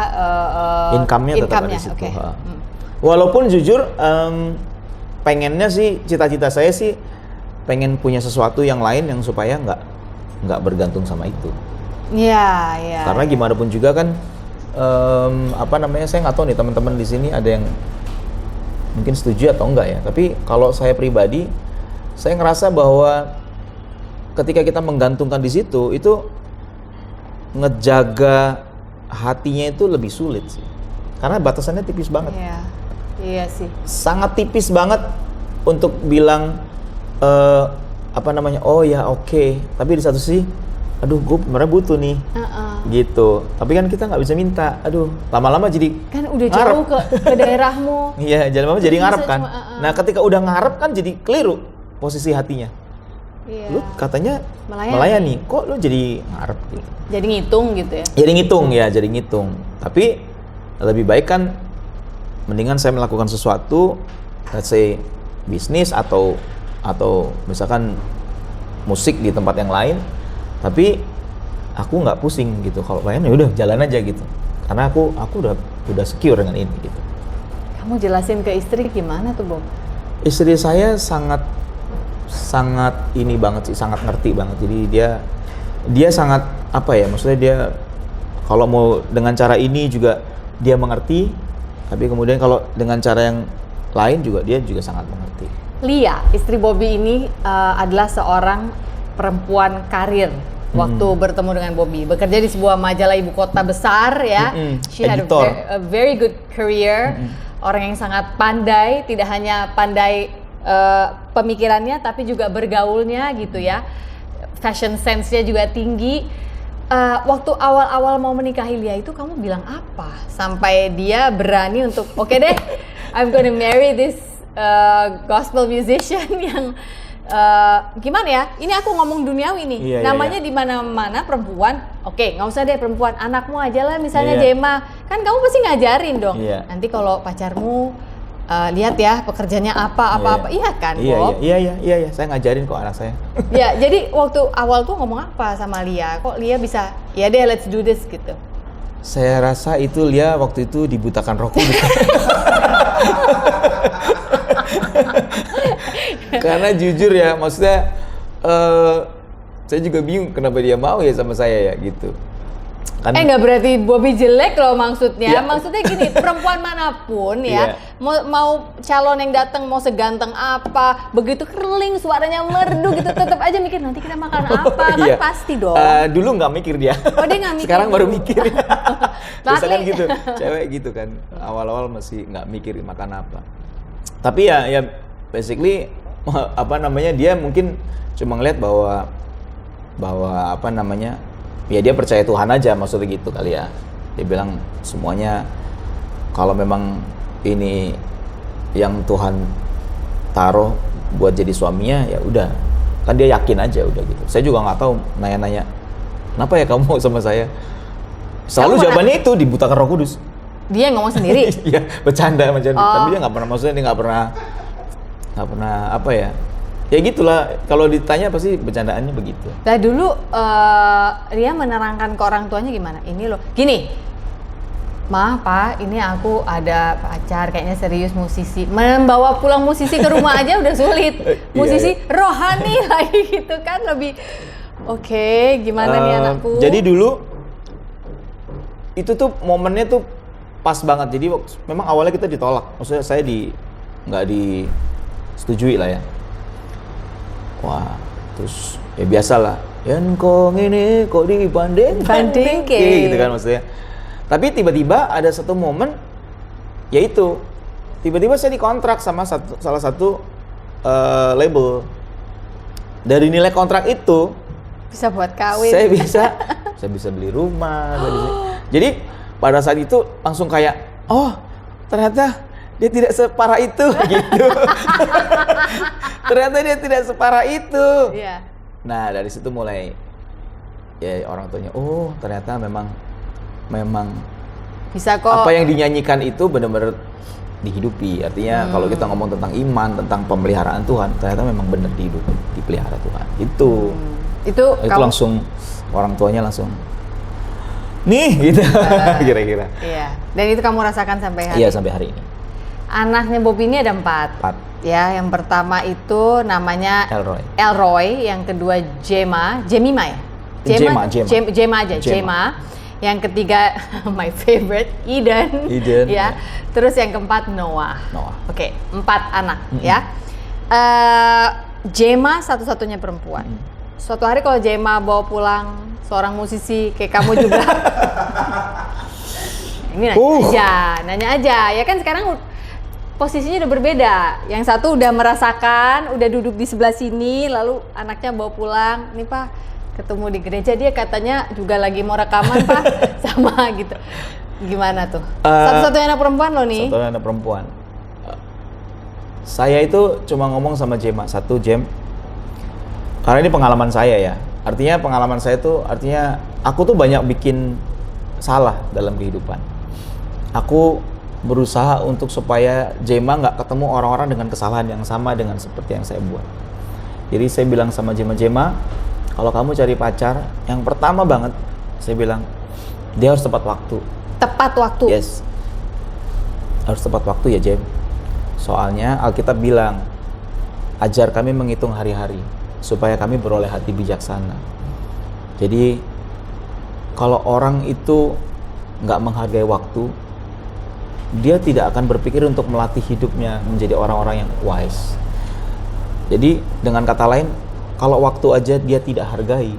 Income-nya tetap ada di situ. Oke. Ha. Walaupun jujur pengennya sih, cita-cita saya sih pengen punya sesuatu yang lain yang supaya nggak bergantung sama itu. Iya, iya. Karena gimana pun juga kan saya nggak tahu nih teman-teman di sini ada yang mungkin setuju atau enggak ya. Tapi kalau saya pribadi, saya ngerasa bahwa ketika kita menggantungkan di situ, itu ngejaga hatinya itu lebih sulit sih. Karena batasannya tipis banget. Iya. Iya sih. Sangat tipis banget untuk bilang oh ya oke. Tapi di satu sisi, aduh gue benernya butuh nih. Gitu. Tapi kan kita nggak bisa minta. Aduh, lama-lama jadi Kan udah ngarep. jauh ke daerahmu. Iya, lama-lama jadi Bisa ngarep kan. cuma, Nah, ketika udah ngarep kan jadi keliru posisi hatinya. Iya. Lu katanya Melayani. melayani, kok lu jadi ngarep gitu. Jadi ngitung gitu ya. Jadi ngitung. Tapi lebih baik kan mendingan saya melakukan sesuatu, let's say bisnis atau misalkan musik di tempat yang lain, tapi aku nggak pusing gitu. Kalau lain ya udah jalan aja gitu. Karena aku udah secure dengan ini gitu. Kamu jelasin ke istri gimana tuh, Bob? Istri saya sangat ini banget sih, sangat ngerti banget. Jadi dia sangat maksudnya dia kalau mau dengan cara ini juga dia mengerti, tapi kemudian kalau dengan cara yang lain juga dia juga sangat mengerti. Lia, istri Bobby ini adalah seorang perempuan karir. Waktu bertemu dengan Bobby, bekerja di sebuah majalah ibu kota besar ya. She had Editor. a very good career. Orang yang sangat pandai, tidak hanya pandai pemikirannya, tapi juga bergaulnya gitu ya. Fashion sense-nya juga tinggi. Waktu awal-awal mau menikahi Lia itu kamu bilang apa? Sampai dia berani untuk oke deh, I'm gonna marry this gospel musician yang gimana ya? Ini aku ngomong duniawi nih. Iya, Namanya iya. di mana-mana perempuan. Oke, nggak usah deh perempuan, anakmu aja lah misalnya Iya. Jema. Kan kamu pasti ngajarin dong. Iya. Nanti kalau pacarmu lihat ya pekerjaannya apa. Iya kan, Bob? Iya, saya ngajarin kok anak saya. Ya, jadi waktu awal tuh ngomong apa sama Lia? Kok Lia bisa, ya deh let's do this gitu. Saya rasa itu Lia waktu itu dibutakan rokok. Karena jujur ya, maksudnya saya juga bingung kenapa dia mau ya sama saya ya gitu. Kan Nggak berarti Bobby jelek loh maksudnya. Iya. Maksudnya gini, perempuan manapun ya, mau calon yang datang mau seganteng apa, begitu kerling suaranya merdu gitu, tetap aja mikir nanti kita makan apa, kan iya. pasti dong. Dulu nggak mikir dia. Oh, dia nggak mikir Sekarang baru dulu. mikir. Biasanya kan Luckily. gitu, cewek gitu kan. Awal-awal masih nggak mikir makan apa. Tapi ya basically dia mungkin cuma ngeliat bahwa ya dia percaya Tuhan aja, maksudnya gitu kali ya. Dia bilang semuanya kalau memang ini yang Tuhan taruh buat jadi suaminya, ya udah, kan dia yakin aja udah gitu. Saya juga nggak tahu nanya-nanya, kenapa ya kamu mau sama saya? Selalu Kamu jawabannya itu dibutakan Roh Kudus. Dia yang ngomong sendiri. Iya, bercanda. Oh. Tapi dia nggak pernah, maksudnya dia nggak pernah apa ya? Ya gitulah. Kalau ditanya pasti bercandaannya begitu. Nah dulu Ria menerangkan ke orang tuanya gimana? Ini loh, gini, Ma, Pak, ini aku ada pacar, kayaknya serius musisi. Membawa pulang musisi ke rumah aja udah sulit. Musisi rohani lagi gitu kan, lebih oke, gimana nih anakku? Jadi dulu itu tuh momennya tuh pas banget. Jadi memang awalnya kita ditolak. Maksudnya saya nggak disetujui lah ya. Wah, terus ya biasalah. Yang kong ini kok dibanding gitu kan maksudnya. Tapi tiba-tiba ada satu momen, yaitu tiba-tiba saya dikontrak sama salah satu label. Dari nilai kontrak itu Bisa buat kawin. saya bisa beli rumah. Jadi pada saat itu langsung kayak, oh ternyata dia tidak separah itu gitu. Ternyata dia tidak separah itu. Iya. Nah dari situ mulai ya orang tuanya, oh ternyata memang Bisa kok. apa yang dinyanyikan itu benar-benar dihidupi. Artinya kalau kita ngomong tentang iman, tentang pemeliharaan Tuhan, ternyata memang benar dipelihara Tuhan. Itu Itu langsung orang tuanya langsung nih gitu kira-kira. Iya. Dan itu kamu rasakan sampai hari Iya sampai hari ini. Anaknya Bobby ini ada 4. 4. Ya, yang pertama itu namanya Elroy, yang kedua Jemima ya? Jema aja, Jema. Yang ketiga my favorite Eden. Ya. Terus yang keempat Noah. Oke, 4 anak ya. Jema satu-satunya perempuan. Suatu hari kalau Jema bawa pulang seorang musisi kayak kamu juga. Ini nanya aja. Ya kan sekarang posisinya udah berbeda. Yang satu udah merasakan, udah duduk di sebelah sini, lalu anaknya bawa pulang. Ini Pak, ketemu di gereja, dia katanya juga lagi mau rekaman Pak, sama gitu. Gimana tuh? Satu-satunya anak perempuan lo nih. Satu-satunya anak perempuan. Saya itu cuma ngomong sama Jema, karena ini pengalaman saya ya. Artinya pengalaman saya tuh, artinya aku tuh banyak bikin salah dalam kehidupan. Aku berusaha untuk supaya Jema nggak ketemu orang-orang dengan kesalahan yang sama dengan seperti yang saya buat. Jadi saya bilang sama Jema, kalau kamu cari pacar, yang pertama banget saya bilang, dia harus tepat waktu. Tepat waktu? Yes. Harus tepat waktu ya Jem. Soalnya Alkitab bilang, ajar kami menghitung hari-hari, supaya kami beroleh hati bijaksana. Jadi, kalau orang itu nggak menghargai waktu, dia tidak akan berpikir untuk melatih hidupnya menjadi orang-orang yang wise. Jadi, dengan kata lain, kalau waktu aja dia tidak hargai,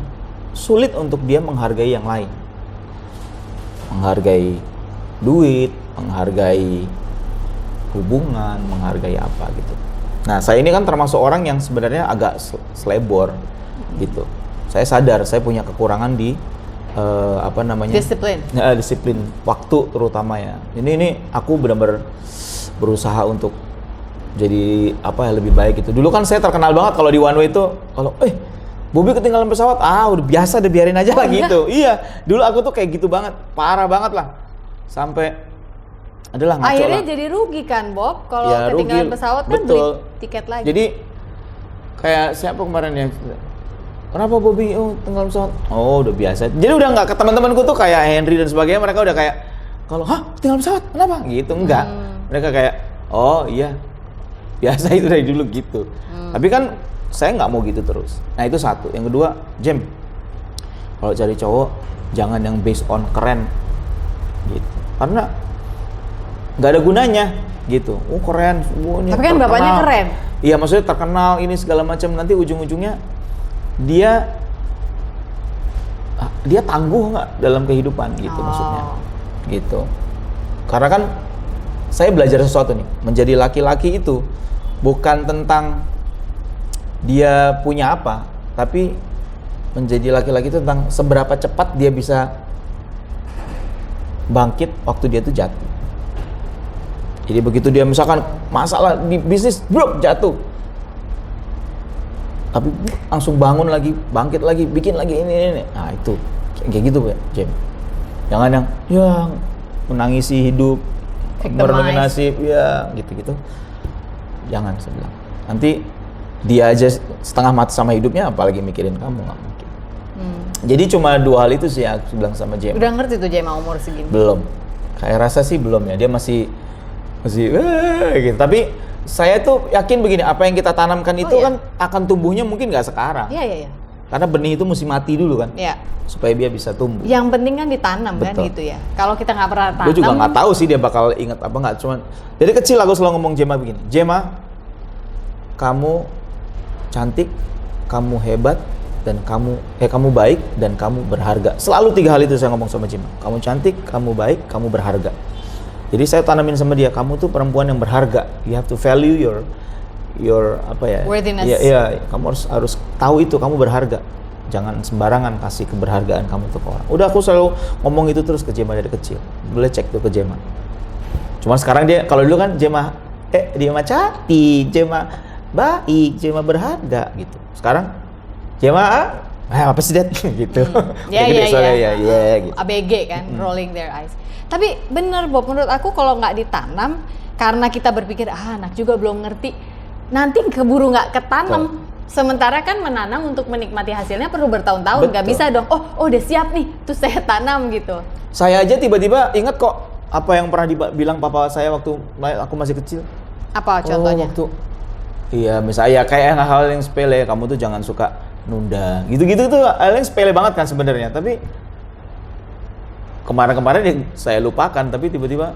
sulit untuk dia menghargai yang lain. Menghargai duit, menghargai hubungan, menghargai apa gitu. Nah, saya ini kan termasuk orang yang sebenarnya agak selebor gitu. Saya sadar saya punya kekurangan di disiplin waktu terutama ya. Ini aku benar-benar berusaha untuk jadi lebih baik gitu. Dulu kan saya terkenal banget kalau di one way itu, kalau Bobby ketinggalan pesawat, udah biasa, udah biarin aja lah gitu. Iya, dulu aku tuh kayak gitu banget, parah banget lah. Sampai adalah ngaco akhirnya lah. Jadi rugi kan Bob kalau Ya, ketinggalan rugi. pesawat kan Betul. beli tiket lagi. Jadi kayak siapa kemarin ya, kenapa Bobby tinggal pesawat? Oh udah biasa. Jadi udah nggak ke teman-temanku tuh kayak Henry dan sebagainya, mereka udah kayak kalau tinggal pesawat kenapa gitu, enggak. Mereka kayak oh iya biasa itu dari dulu gitu. Tapi kan saya nggak mau gitu terus. Nah itu satu. Yang kedua, Jem, kalau cari cowok jangan yang based on keren gitu, karena nggak ada gunanya gitu. Keren, ini tapi kan terkenal. bapaknya keren. Iya, maksudnya terkenal ini segala macam, nanti ujung-ujungnya dia tangguh nggak dalam kehidupan gitu maksudnya. Gitu. Karena kan saya belajar sesuatu nih, menjadi laki-laki itu bukan tentang dia punya apa, tapi menjadi laki-laki itu tentang seberapa cepat dia bisa bangkit waktu dia tuh jatuh. Jadi begitu dia misalkan masalah di bisnis, jatuh. tapi langsung bangun lagi, bangkit lagi, bikin lagi ini. Nah itu kayak gitu ya, Jem. Jangan yang menangisi hidup, merenungi nasib, ya gitu-gitu. Jangan, saya bilang. Nanti dia aja setengah mati sama hidupnya, apalagi mikirin kamu, nggak mungkin. Jadi cuma 2 hal itu sih yang aku bilang sama Jem. Udah ngerti tuh Jema umur segini? Belum. Kayak rasa sih belum ya. Dia masih gitu. Tapi saya tuh yakin begini, apa yang kita tanamkan itu kan akan tumbuhnya mungkin nggak sekarang. Iya. Karena benih itu mesti mati dulu kan. Iya. Supaya dia bisa tumbuh. Yang penting kan ditanam kan Betul. gitu ya. Kalau kita nggak pernah tanam. Gue juga nggak tahu sih dia bakal ingat apa nggak. Cuman dari kecil aku selalu ngomong Jema begini. Jema, kamu cantik, kamu hebat, dan kamu baik dan kamu berharga. Selalu 3 hal itu saya ngomong sama Jema. Kamu cantik, kamu baik, kamu berharga. Jadi saya tanamin sama dia, kamu tuh perempuan yang berharga. You have to value your apa ya? Worthiness. Iya, kamu harus tahu itu, kamu berharga. Jangan sembarangan kasih keberhargaan kamu tuh ke orang. Udah aku selalu ngomong itu terus ke Jema dari kecil. Boleh cek tuh ke Jema. Cuman sekarang dia, kalau dulu kan Jema cantik, Jema baik, Jema berharga gitu. Sekarang Jema apa sih Dad? gitu. Iya. Gitu. ABG kan, rolling their eyes. Tapi bener Bob, menurut aku kalau nggak ditanam, karena kita berpikir anak juga belum ngerti, nanti keburu nggak ketanam. Sementara kan menanam untuk menikmati hasilnya perlu bertahun-tahun, nggak bisa dong. Oh udah siap nih, terus saya tanam gitu. Saya aja tiba-tiba ingat kok apa yang pernah dibilang papa saya waktu aku masih kecil. Apa contohnya? Iya, misalnya kayak hal yang sepele, kamu tuh jangan suka nunda. Gitu-gitu tuh hal yang sepele banget kan sebenarnya, tapi kemarin-kemarin saya lupakan, tapi tiba-tiba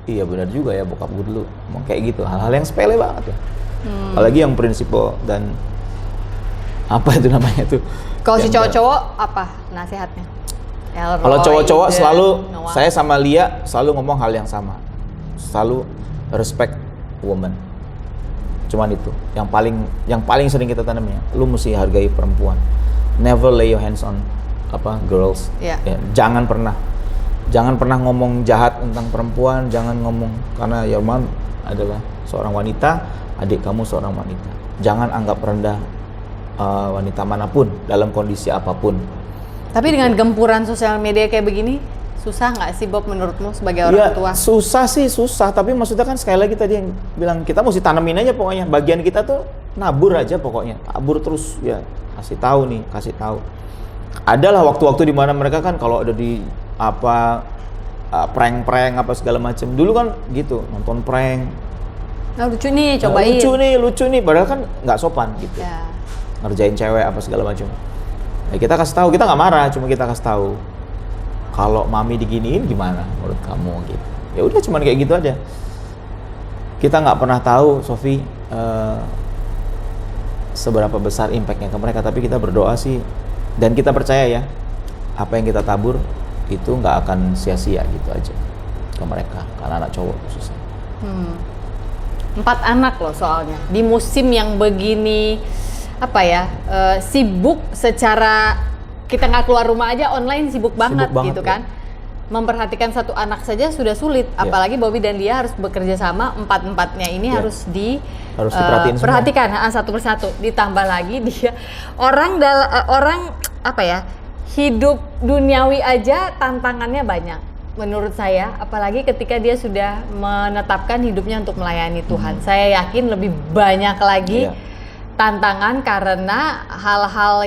iya benar juga ya bokap gue dulu ngomong kayak gitu, hal-hal yang sepele banget ya. Apalagi yang prinsipal dan apa itu namanya tuh. Kalau si cowok-cowok apa nasihatnya? Kalau cowok-cowok selalu saya sama Lia selalu ngomong hal yang sama. Selalu respect woman. Cuman itu yang paling sering kita tanamnya. Lu mesti hargai perempuan. Never lay your hands on girls. Yeah. Ya, jangan pernah ngomong jahat tentang perempuan, jangan ngomong karena your mom adalah seorang wanita, adik kamu seorang wanita. Jangan anggap rendah wanita manapun dalam kondisi apapun. Tapi dengan gempuran sosial media kayak begini, susah nggak sih Bob menurutmu sebagai orang tua? Susah sih, tapi maksudnya kan sekali lagi tadi yang bilang kita mesti tanamin aja pokoknya. Bagian kita tuh nabur aja pokoknya, tabur terus ya, kasih tahu. Adalah waktu-waktu di mana mereka kan kalau ada di prank-prank apa segala macam. Dulu kan gitu, nonton prank. Nah, lucu nih, cobain. Lucu nih, padahal kan nggak sopan gitu. Ya. Ngerjain cewek apa segala macam. Ya, kita kasih tahu, kita nggak marah, cuma kita kasih tahu. Kalau mami diginiin gimana menurut kamu gitu. Ya udah cuman kayak gitu aja. Kita nggak pernah tahu, Sofi, seberapa besar impactnya ke mereka, tapi kita berdoa sih dan kita percaya ya, apa yang kita tabur itu nggak akan sia-sia gitu aja ke mereka, karena anak cowok khususnya. 4 anak loh soalnya di musim yang begini sibuk secara kita nggak keluar rumah aja online sibuk banget gitu kan. Memperhatikan 1 anak saja sudah sulit, apalagi Bobby dan Lia harus bekerja sama, 4-4-nya ini harus perhatikan satu persatu. Ditambah lagi dia orang hidup duniawi aja tantangannya banyak menurut saya, apalagi ketika dia sudah menetapkan hidupnya untuk melayani Tuhan. Saya yakin lebih banyak lagi tantangan karena hal-hal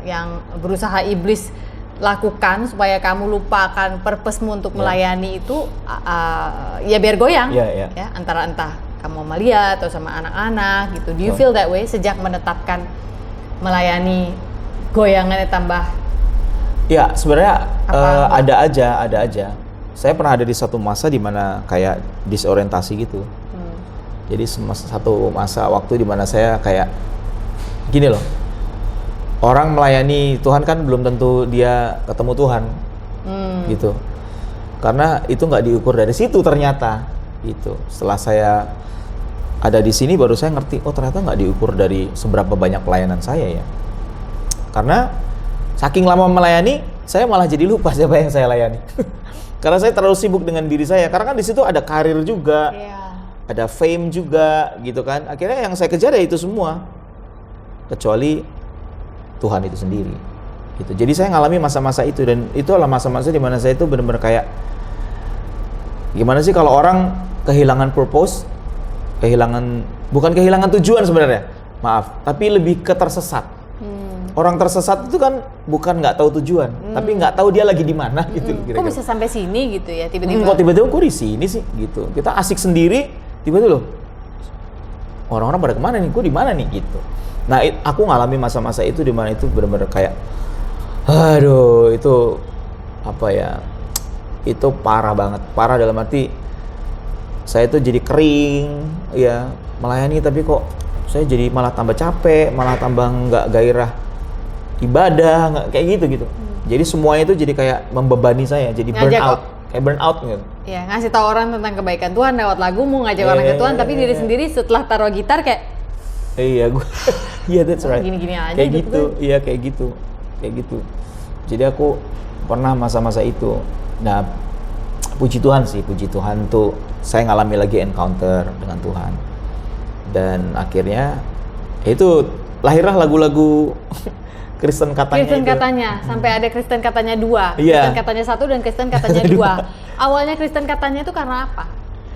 yang berusaha iblis lakukan supaya kamu lupakan purpose-mu untuk melayani itu ya biar goyang ya antara entah kamu sama Lia atau sama anak-anak gitu. Do you feel that way sejak menetapkan melayani goyangannya tambah? Ya sebenarnya ada aja. Saya pernah ada di satu masa di mana kayak disorientasi gitu. Jadi satu masa waktu di mana saya kayak gini loh. Orang melayani Tuhan kan belum tentu dia ketemu Tuhan, gitu. Karena itu nggak diukur dari situ ternyata, gitu. Setelah saya ada di sini baru saya ngerti, oh ternyata nggak diukur dari seberapa banyak pelayanan saya ya. Karena saking lama melayani, saya malah jadi lupa siapa yang saya layani. Karena saya terlalu sibuk dengan diri saya. Karena kan di situ ada karir juga, ada fame juga, gitu kan. Akhirnya yang saya kejar ya itu semua. kecuali Tuhan itu sendiri. Gitu. Jadi saya ngalami masa-masa itu, dan itu adalah masa-masa di mana saya itu benar-benar kayak gimana sih kalau orang kehilangan purpose, bukan kehilangan tujuan sebenarnya, maaf, tapi lebih ke tersesat. Orang tersesat itu kan bukan nggak tahu tujuan, tapi nggak tahu dia lagi di mana gitu. Kok bisa sampai sini gitu ya tiba-tiba? Kok tiba-tiba kok di sini sih gitu. Kita asik sendiri, tiba-tiba loh orang-orang pada kemana nih? Kok di mana nih gitu. Nah, aku ngalami masa-masa itu di mana itu benar-benar kayak, aduh, itu apa ya? Itu parah banget. Parah dalam arti saya itu jadi kering, ya melayani, tapi kok saya jadi malah tambah capek, malah tambah nggak gairah ibadah, nggak kayak gitu. Jadi semuanya itu jadi kayak membebani saya, jadi kayak burn out gitu. Ya, ngasih tahu orang tentang kebaikan Tuhan lewat lagumu, ngajak orang ke Tuhan, tapi diri sendiri setelah taruh gitar kayak iya, gue iya, that's right. Gini-gini aja kayak gitu gitu. Iya, kayak gitu. Jadi aku pernah masa-masa itu. Nah, puji Tuhan tuh saya ngalami lagi encounter dengan Tuhan. Dan akhirnya itu lahirlah lagu-lagu Kristen katanya. Sampai ada Kristen katanya 2. Iya. Kristen katanya 1 dan Kristen katanya 2. Awalnya Kristen katanya itu karena apa?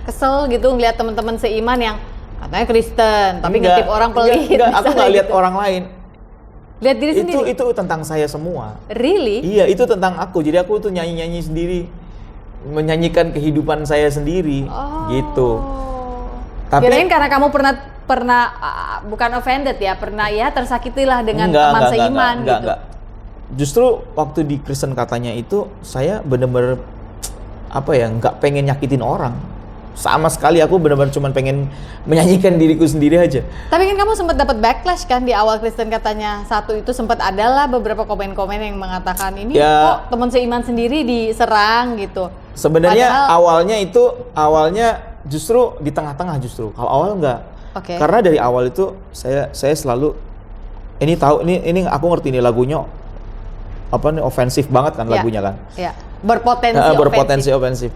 Kesel gitu ngeliat teman-teman seiman yang katanya Kristen, tapi ngetip orang pelit. Enggak, aku nggak lihat gitu. orang lain. Lihat diri sendiri. Itu tentang saya semua. Really? Iya, itu tentang aku. Jadi aku tuh nyanyi-nyanyi sendiri, menyanyikan kehidupan saya sendiri, gitu. Tapi kirain karena kamu pernah bukan offended ya, pernah ya tersakitilah dengan teman seiman gitu. Enggak. Justru waktu di Kristen katanya itu saya bener-bener nggak pengen nyakitin orang. Sama sekali aku benar-benar cuma pengen menyanyikan diriku sendiri aja. Tapi kan kamu sempat dapat backlash kan di awal Kristen katanya 1 itu, sempat adalah beberapa komen-komen yang mengatakan ini kok teman seiman sendiri diserang gitu. Sebenarnya awalnya justru di tengah-tengah justru. Kalau awal enggak. Okay. Karena dari awal itu saya selalu ini aku ngerti nih lagunya ofensif banget kan lagunya kan. Iya. Berpotensi ofensif.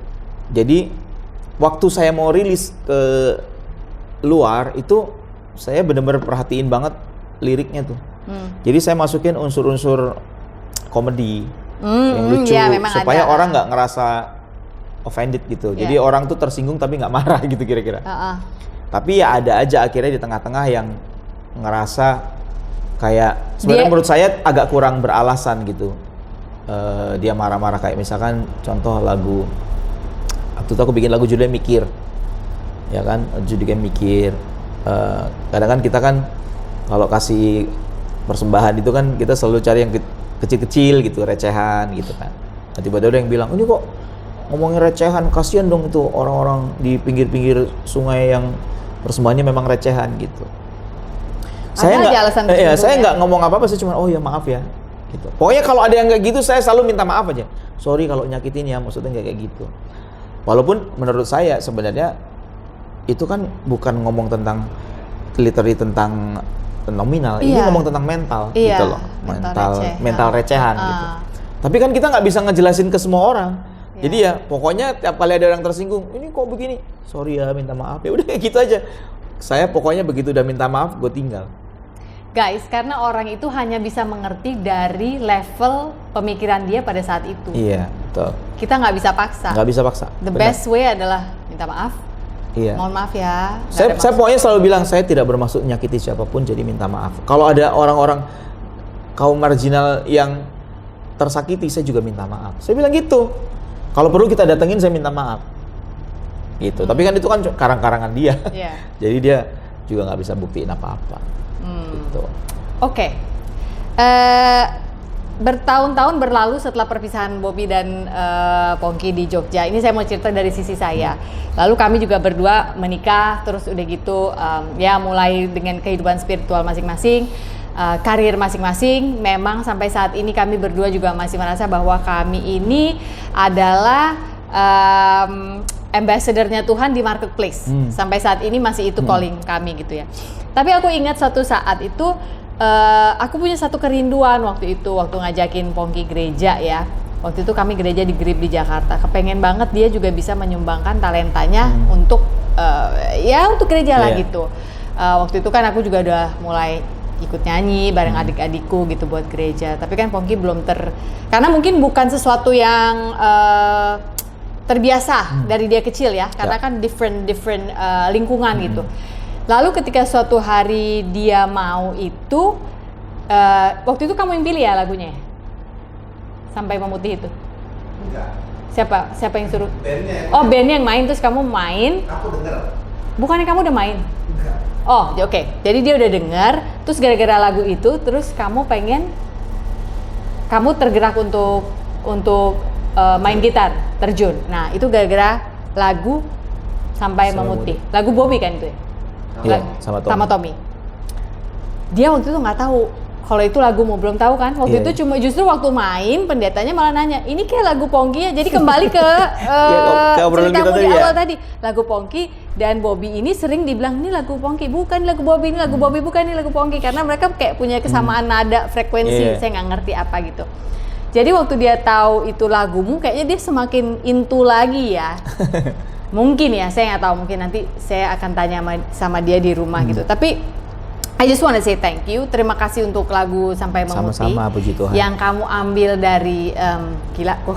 Jadi waktu saya mau rilis ke luar itu saya benar-benar perhatiin banget liriknya tuh. Jadi saya masukin unsur-unsur komedi yang lucu supaya orang nggak ngerasa offended gitu. Jadi orang tuh tersinggung tapi nggak marah gitu kira-kira. Tapi ya ada aja akhirnya di tengah-tengah yang ngerasa kayak sebenarnya menurut saya agak kurang beralasan gitu. Dia marah-marah kayak misalkan contoh lagu waktu itu aku bikin lagu judulnya Mikir, ya kan, judulnya Mikir. Kadang kan kita kan kalau kasih persembahan itu kan kita selalu cari yang kecil-kecil gitu, recehan gitu kan. Nah, tiba-tiba ada yang bilang, ini kok ngomongin recehan, kasihan dong itu orang-orang di pinggir-pinggir sungai yang persembahannya memang recehan gitu. Saya nggak ngomong apa-apa, saya cuma oh ya maaf ya gitu. Pokoknya kalau ada yang kayak gitu saya selalu minta maaf aja. Sorry kalau nyakitin ya, maksudnya nggak kayak gitu. Walaupun menurut saya sebenarnya itu kan bukan ngomong tentang literally tentang nominal, ini ngomong tentang mental gitu loh, mental recehan gitu. Tapi kan kita nggak bisa ngejelasin ke semua orang. Jadi ya pokoknya tiap kali ada orang tersinggung, ini kok begini, sorry ya, minta maaf ya, udah kayak gitu aja. Saya pokoknya begitu udah minta maaf, gue tinggal. Guys, karena orang itu hanya bisa mengerti dari level pemikiran dia pada saat itu. Iya, betul. Kita nggak bisa paksa. Nggak bisa paksa. The best way adalah minta maaf. Iya. Mohon maaf ya. Saya pokoknya selalu bilang saya tidak bermaksud menyakiti siapapun, jadi minta maaf. Kalau ada orang-orang kaum marginal yang tersakiti, saya juga minta maaf. Saya bilang gitu. Kalau perlu kita datengin, saya minta maaf. Gitu. Tapi kan itu kan karang-karangan dia. Yeah. Jadi dia juga nggak bisa buktiin apa-apa. Gitu. Oke. Bertahun-tahun berlalu setelah perpisahan Bobby dan Pongki di Jogja. Ini saya mau cerita dari sisi saya. Lalu kami juga berdua menikah, terus udah gitu ya mulai dengan kehidupan spiritual masing-masing, karir masing-masing. Memang sampai saat ini kami berdua juga masih merasa bahwa kami ini adalah ambassador-nya Tuhan di marketplace. Sampai saat ini masih itu calling kami gitu ya. Tapi aku ingat suatu saat itu aku punya satu kerinduan waktu ngajakin Pongki gereja ya. Waktu itu kami gereja di Grip di Jakarta. Kepengen banget dia juga bisa menyumbangkan talentanya untuk untuk gereja lah gitu. Waktu itu kan aku juga udah mulai ikut nyanyi bareng adik-adikku gitu buat gereja. Tapi kan Pongki belum karena mungkin bukan sesuatu yang terbiasa dari dia kecil ya, karena kan different lingkungan gitu. Lalu ketika suatu hari dia mau itu, waktu itu kamu yang pilih ya lagunya ya? Sampai Memutih itu? Enggak. Siapa yang suruh? Bandnya. Oh, bandnya yang main, terus kamu main. Aku denger. Bukannya kamu udah main? Enggak. Oh, oke. Jadi dia udah dengar, terus gara-gara lagu itu, terus kamu tergerak untuk main gitar, terjun. Nah, itu gara-gara lagu Sampai Memutih. Lagu Bobby kan itu ya? Iya, sama Tommy. Dia waktu itu nggak tahu kalau itu lagumu, belum tahu kan? Waktu Iya, itu cuma justru waktu main pendetanya malah nanya, ini kayak lagu Pongki ya. Jadi kembali ke ke obrolan kita ceritamu di tadi ya. awal tadi. Lagu Pongki dan Bobby ini sering dibilang ini lagu Pongki, bukan lagu Bobby, ini lagu Bobby, bukan ini lagu Pongki, karena mereka kayak punya kesamaan nada, frekuensi. Iya. Saya nggak ngerti apa gitu. Jadi waktu dia tahu itu lagumu, kayaknya dia semakin into lagi ya. Mungkin ya, saya nggak tahu. Mungkin nanti saya akan tanya sama dia di rumah gitu. Tapi I just wanna say thank you. Terima kasih untuk lagu Sampai Memutih. Sama-sama, puji Tuhan. Yang kamu ambil dari gila kok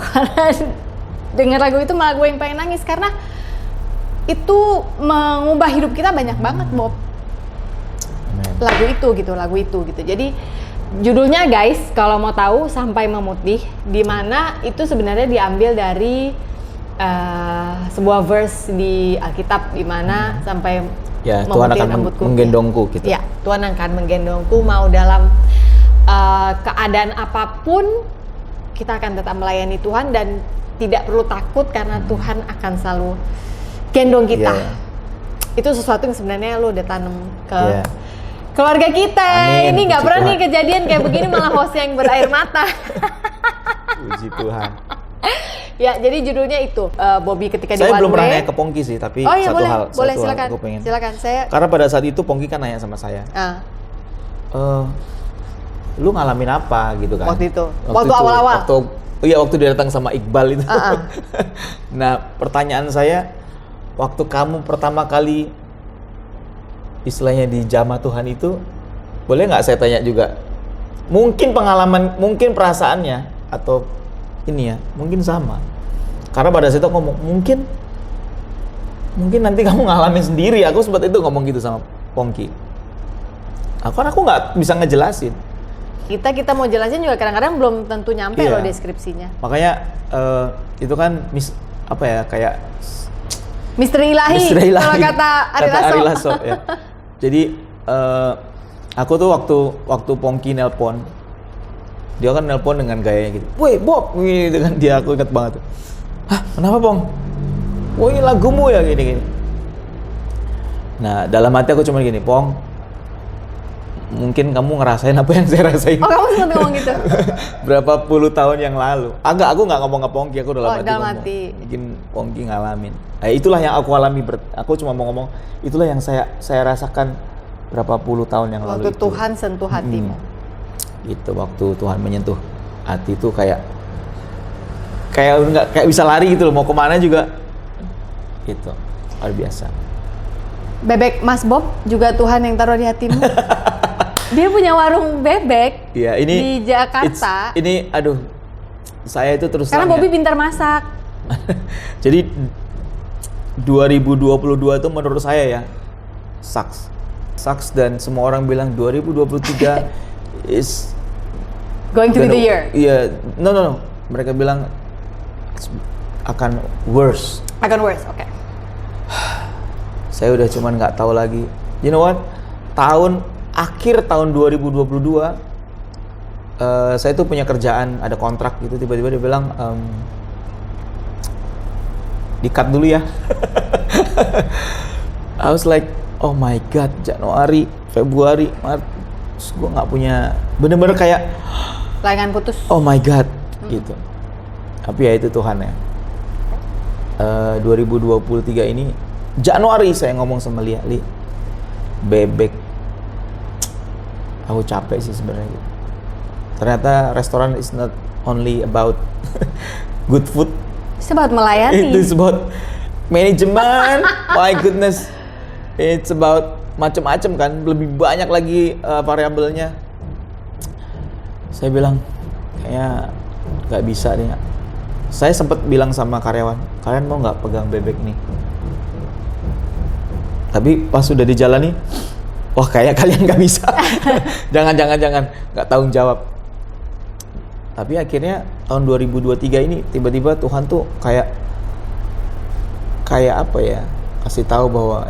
dengar lagu itu malah gue yang pengen nangis karena itu mengubah hidup kita banyak banget, Bob. Amen. Lagu itu gitu. Jadi judulnya guys, kalau mau tahu Sampai Memutih, di mana itu sebenarnya diambil dari sebuah verse di Alkitab di mana sampai Ya, Tuhan memutih akan rambutku. menggendongku gitu. Ya, Tuhan akan menggendongku, mau dalam keadaan apapun kita akan tetap melayani Tuhan dan tidak perlu takut karena Tuhan akan selalu gendong kita. Iya. Itu sesuatu yang sebenarnya lo udah tanam ke Iya. keluarga kita. Amin, Ini nggak puji pernah nih Tuhan. kejadian kayak begini, malah host yang berair mata. Puji Tuhan. Ya, jadi judulnya itu Bobby ketika di Saya One belum pernah Way. nanya ke Pongki sih, tapi Oh iya, satu boleh, hal, boleh, satu hal silakan. aku pengen. Silakan, saya. Karena pada saat itu Pongki kan nanya sama saya, lu ngalamin apa gitu kan? Waktu itu. Waktu awal-awal. Waktu dia datang sama Iqbal itu. Uh-uh. Nah, pertanyaan saya, waktu kamu pertama kali istilahnya di Jamaah Tuhan itu, boleh nggak saya tanya juga? Mungkin pengalaman, mungkin perasaannya atau ini ya, mungkin sama. Karena pada saat itu aku ngomong, mungkin nanti kamu ngalamin sendiri. Aku sempat itu ngomong gitu sama Pongki. Aku nggak bisa ngejelasin. Kita mau jelasin juga kadang-kadang belum tentu nyampe Iya. loh deskripsinya. Makanya itu kan kayak Misteri ilahi, misteri ilahi. kalau kata Ari Lasso. Ya. Jadi aku tuh waktu Pongki nelpon, dia kan nelpon dengan gayanya gitu. Woi Bob, gitu kan, dia aku ingat banget. Hah, kenapa Pong? Oh ini lagumu ya gini. Nah dalam hati aku cuma gini, Pong, mungkin kamu ngerasain apa yang saya rasain. Oh, kamu sempat ngomong gitu? Berapa puluh tahun yang lalu. Aku nggak ngomong ke Pongki, aku dalam hati dalam ngomong. hati. Mungkin Pongki ngalamin. Itulah yang aku alami. Aku cuma mau ngomong, itulah yang saya rasakan berapa puluh tahun yang lalu. Waktu itu. Tuhan sentuh hatimu. Gitu, waktu Tuhan menyentuh hati itu kayak bisa lari gitu loh, mau kemana juga. Gitu, luar biasa. Bebek Mas Bob juga Tuhan yang taruh di hatimu. Dia punya warung bebek Iya, ini di Jakarta. Saya itu terus Karena terang Bobby ya. pintar masak. Jadi 2022 itu menurut saya ya sucks dan semua orang bilang 2023 is Going to be the year. Iya, no. Mereka bilang akan worse. Akan worse, oke. Saya udah cuman nggak tahu lagi. You know what? Akhir tahun 2022 saya tuh punya kerjaan, ada kontrak gitu, tiba-tiba dia bilang di-cut dulu ya. I was like, oh my god, Januari, Februari, Maret, terus gue nggak punya, bener-bener kayak Layangan putus. oh my god, gitu. Tapi ya itu Tuhan ya. 2023 ini Januari saya ngomong sama Lia, bebek, aku capek sih sebenarnya. Ternyata restoran is not only about good food, Sebab melayani. it is about management. My goodness, it's about macem-macem kan, lebih banyak lagi variabelnya. Saya bilang kayaknya nggak bisa nih. Saya sempat bilang sama karyawan, kalian mau nggak pegang bebek nih? Tapi pas sudah dijalani, wah kayak kalian nggak bisa. jangan, nggak tanggung jawab. Tapi akhirnya tahun 2023 ini tiba-tiba Tuhan tuh kayak apa ya, kasih tahu bahwa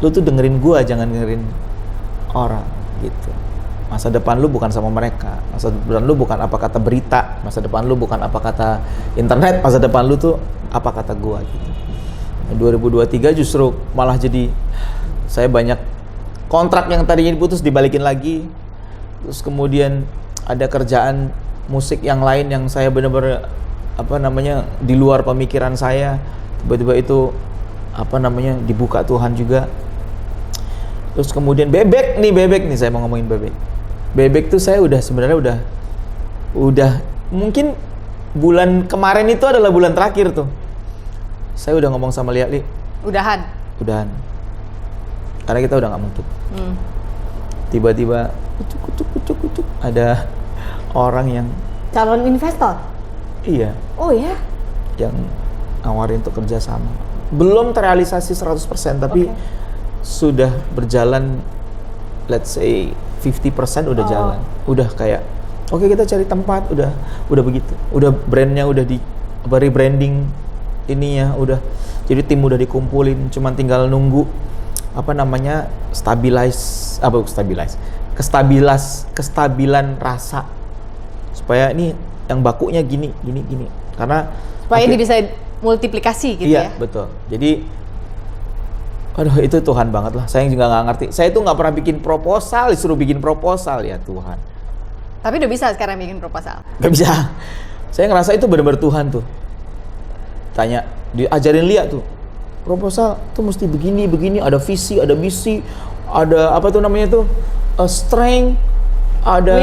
lu tuh dengerin gua, jangan dengerin orang gitu. Masa depan lu bukan sama mereka, masa depan lu bukan apa kata berita, masa depan lu bukan apa kata internet, masa depan lu tuh apa kata gua gitu. 2023 justru malah jadi saya banyak kontrak yang tadinya diputus dibalikin lagi. Terus kemudian ada kerjaan musik yang lain yang saya benar-benar di luar pemikiran saya. Tiba-tiba itu dibuka Tuhan juga. Terus kemudian bebek nih saya mau ngomongin bebek. Bebek tuh saya sebenarnya udah mungkin bulan kemarin itu adalah bulan terakhir tuh. Saya udah ngomong sama Lia, udahan. Karena kita udah nggak mungkin. Tiba-tiba kucuk ada orang yang calon investor. Iya. Oh ya. Yang nawarin untuk kerja sama. Belum terrealisasi 100% tapi sudah berjalan, let's say 50% udah jalan. Udah kayak oke, kita cari tempat, udah begitu. Udah brandnya udah di rebranding ininya, udah jadi tim udah dikumpulin, cuman tinggal nunggu kestabilan rasa supaya ini yang bakunya gini karena supaya ini bisa multiplikasi gitu iya, ya. Betul. Jadi itu Tuhan banget lah. Saya juga nggak ngerti. Saya tuh nggak pernah bikin proposal, disuruh bikin proposal ya Tuhan. Tapi udah bisa sekarang bikin proposal. Gak bisa. Saya ngerasa itu benar-benar Tuhan tuh. Tanya, diajarin Lia tuh. Proposal tuh mesti begini, ada visi, ada misi, ada strength, ada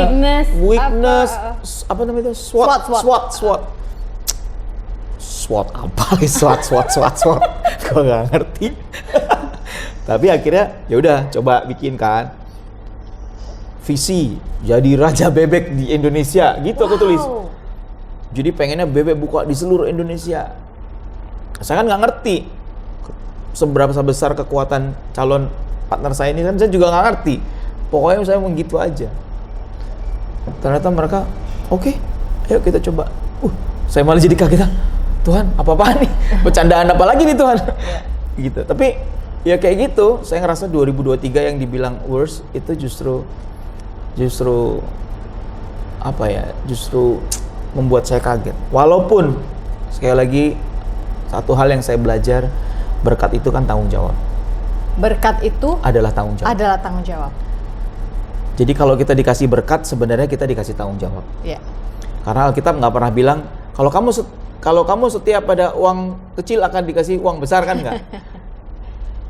weakness, SWOT apa? SWOT. Gua nggak ngerti. Tapi akhirnya ya udah coba bikin kan. Visi jadi raja bebek di Indonesia gitu aku tulis. Jadi pengennya bebek buka di seluruh Indonesia. Saya kan nggak ngerti seberapa besar kekuatan calon partner saya ini, kan saya juga nggak ngerti. Pokoknya saya mau gitu aja. Ternyata mereka oke, ayo kita coba. Saya malah jadi kaget. Tuhan, apa-apaan nih? Bercandaan apa lagi nih Tuhan? Gitu. Tapi ya kayak gitu. Saya ngerasa 2023 yang dibilang worst itu justru membuat saya kaget. Walaupun sekali lagi satu hal yang saya belajar, berkat itu kan tanggung jawab. Berkat itu adalah tanggung jawab. Jadi kalau kita dikasih berkat, sebenarnya kita dikasih tanggung jawab. Iya. Karena Alkitab nggak pernah bilang kalau kamu setia pada uang kecil akan dikasih uang besar, kan nggak?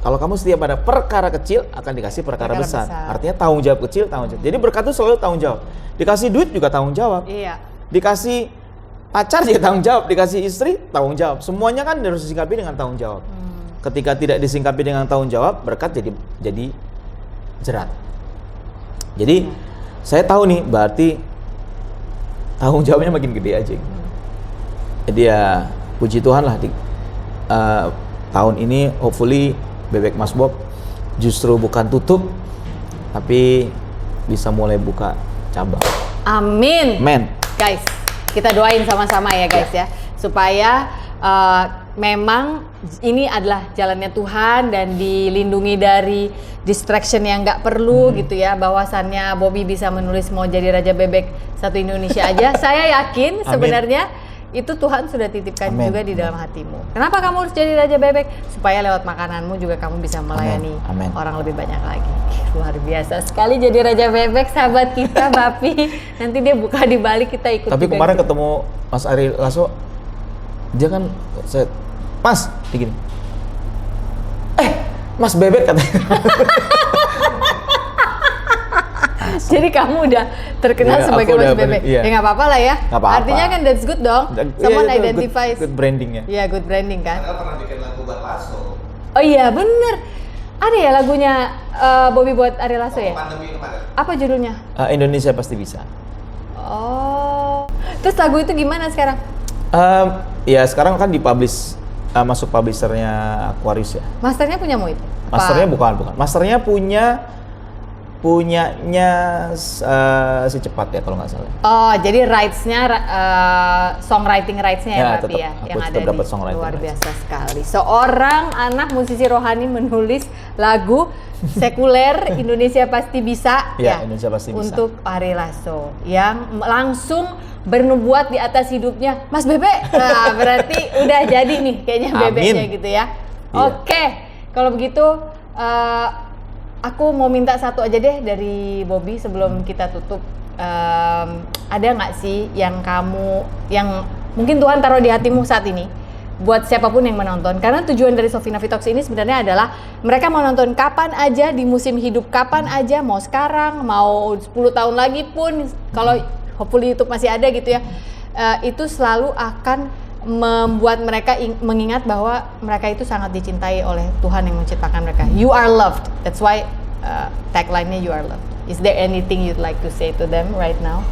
Kalau kamu setia pada perkara kecil akan dikasih perkara besar. Artinya tanggung jawab kecil, tanggung jawab. Jadi berkat itu selalu tanggung jawab. Dikasih duit juga tanggung jawab. Iya. Dikasih pacar juga tanggung jawab, dikasih istri tanggung jawab. Semuanya kan harus disingkapi dengan tanggung jawab. Ketika tidak disingkapi dengan tanggung jawab, berkat jadi jerat. Jadi saya tahu nih, berarti tanggung jawabnya makin gede aja. Jadi ya puji Tuhan lah tahun ini hopefully Bebek Mas Bob justru bukan tutup, tapi bisa mulai buka cabang. Amin. Men. Guys, kita doain sama-sama ya guys ya, supaya memang ini adalah jalannya Tuhan dan dilindungi dari distraction yang nggak perlu gitu ya. Bahwasannya Bobby bisa menulis mau jadi Raja Bebek satu Indonesia aja. Saya yakin sebenarnya itu Tuhan sudah titipkan juga di dalam hatimu. Kenapa kamu harus jadi Raja Bebek? Supaya lewat makananmu juga kamu bisa melayani orang lebih banyak lagi. Luar biasa sekali jadi Raja Bebek, sahabat kita Bapi. Nanti dia buka di balik, kita ikut. Tapi kemarin ketemu Mas Ari Lasso, dia kan Mas, begini. Mas Bebek katanya. Jadi kamu udah terkenal sebagai Mas Bebek. Ya nggak apa-apa lah ya. Artinya kan that's good dong. Someone identifies. Good branding ya. Iya, good branding kan. Karena pernah bikin lagu buat Lasso. Oh iya, bener. Ada ya lagunya Bobby buat Ari Lasso ya? Pandemi kemarin. Apa judulnya? Indonesia Pasti Bisa. Oh. Terus lagu itu gimana sekarang? Ya sekarang kan dipublish, masuk publishernya Aquarius ya. Masternya punyamu itu? Masternya bukan. Masternya punyanya si Cepat ya kalau nggak salah. Oh, jadi rights-nya, songwriting rights-nya ya, Ya, berarti tetap. ya, Aku yang tetap ada dapat di songwriting luar rights. biasa sekali. Seorang anak musisi rohani menulis lagu sekuler Indonesia Pasti Bisa Ya, Indonesia Pasti Bisa. untuk Ari Lasso yang langsung bernubuat di atas hidupnya Mas Bebe. Nah, berarti udah jadi nih kayaknya Amin. bebeknya gitu ya. Iya. Oke, kalau begitu aku mau minta satu aja deh dari Bobby sebelum kita tutup. Ada nggak sih yang mungkin Tuhan taruh di hatimu saat ini buat siapapun yang menonton? Karena tujuan dari Sofina Vitox ini sebenarnya adalah mereka mau nonton kapan aja, di musim hidup kapan aja, mau sekarang, mau 10 tahun lagi pun, kalau hopefully YouTube masih ada gitu ya, itu selalu akan membuat mereka mengingat bahwa mereka itu sangat dicintai oleh Tuhan yang menciptakan mereka. You are loved. That's why tagline-nya You are loved. Is there anything you'd like to say to them right now?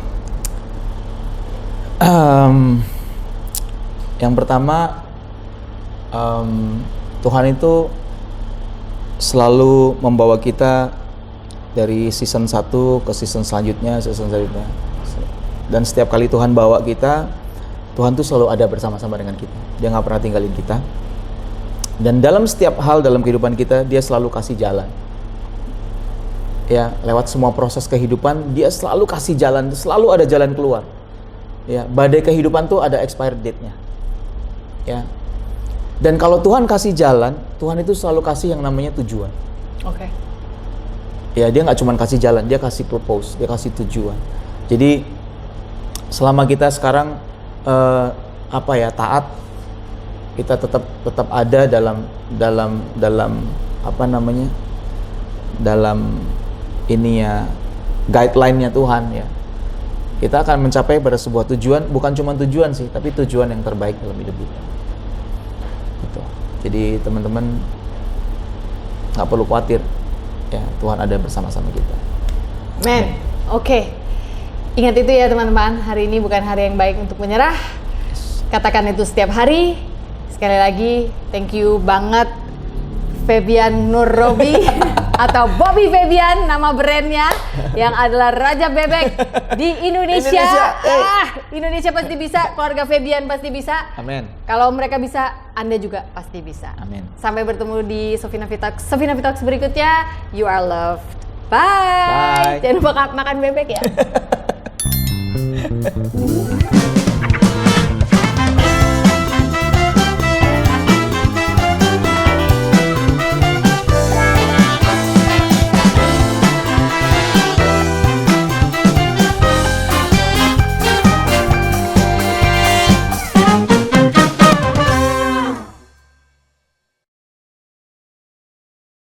Yang pertama, Tuhan itu selalu membawa kita dari season 1 ke season selanjutnya. Dan setiap kali Tuhan bawa kita, Tuhan tuh selalu ada bersama-sama dengan kita. Dia nggak pernah tinggalin kita. Dan dalam setiap hal dalam kehidupan kita, dia selalu kasih jalan. Ya, lewat semua proses kehidupan, dia selalu kasih jalan, selalu ada jalan keluar. Ya, badai kehidupan tuh ada expired date-nya. Ya. Dan kalau Tuhan kasih jalan, Tuhan itu selalu kasih yang namanya tujuan. Oke. Ya, dia nggak cuma kasih jalan, dia kasih purpose, dia kasih tujuan. Jadi selama kita sekarang taat, kita tetap ada dalam ini ya, guideline-nya Tuhan ya. Kita akan mencapai pada sebuah tujuan, bukan cuma tujuan sih, tapi tujuan yang terbaik dalam hidup kita. Gitu. Jadi teman-teman nggak perlu khawatir, ya Tuhan ada bersama-sama kita. Men, oke. Ingat itu ya teman-teman, hari ini bukan hari yang baik untuk menyerah. Katakan itu setiap hari. Sekali lagi, thank you banget Febian Nur Robi atau Bobby Febian, nama brandnya, yang adalah Raja Bebek di Indonesia. Indonesia pasti bisa, keluarga Febian pasti bisa. Amin. Kalau mereka bisa, Anda juga pasti bisa. Amin. Sampai bertemu di Sofina Vitox berikutnya. You are loved. Bye. Bye. Jangan lupa makan bebek ya.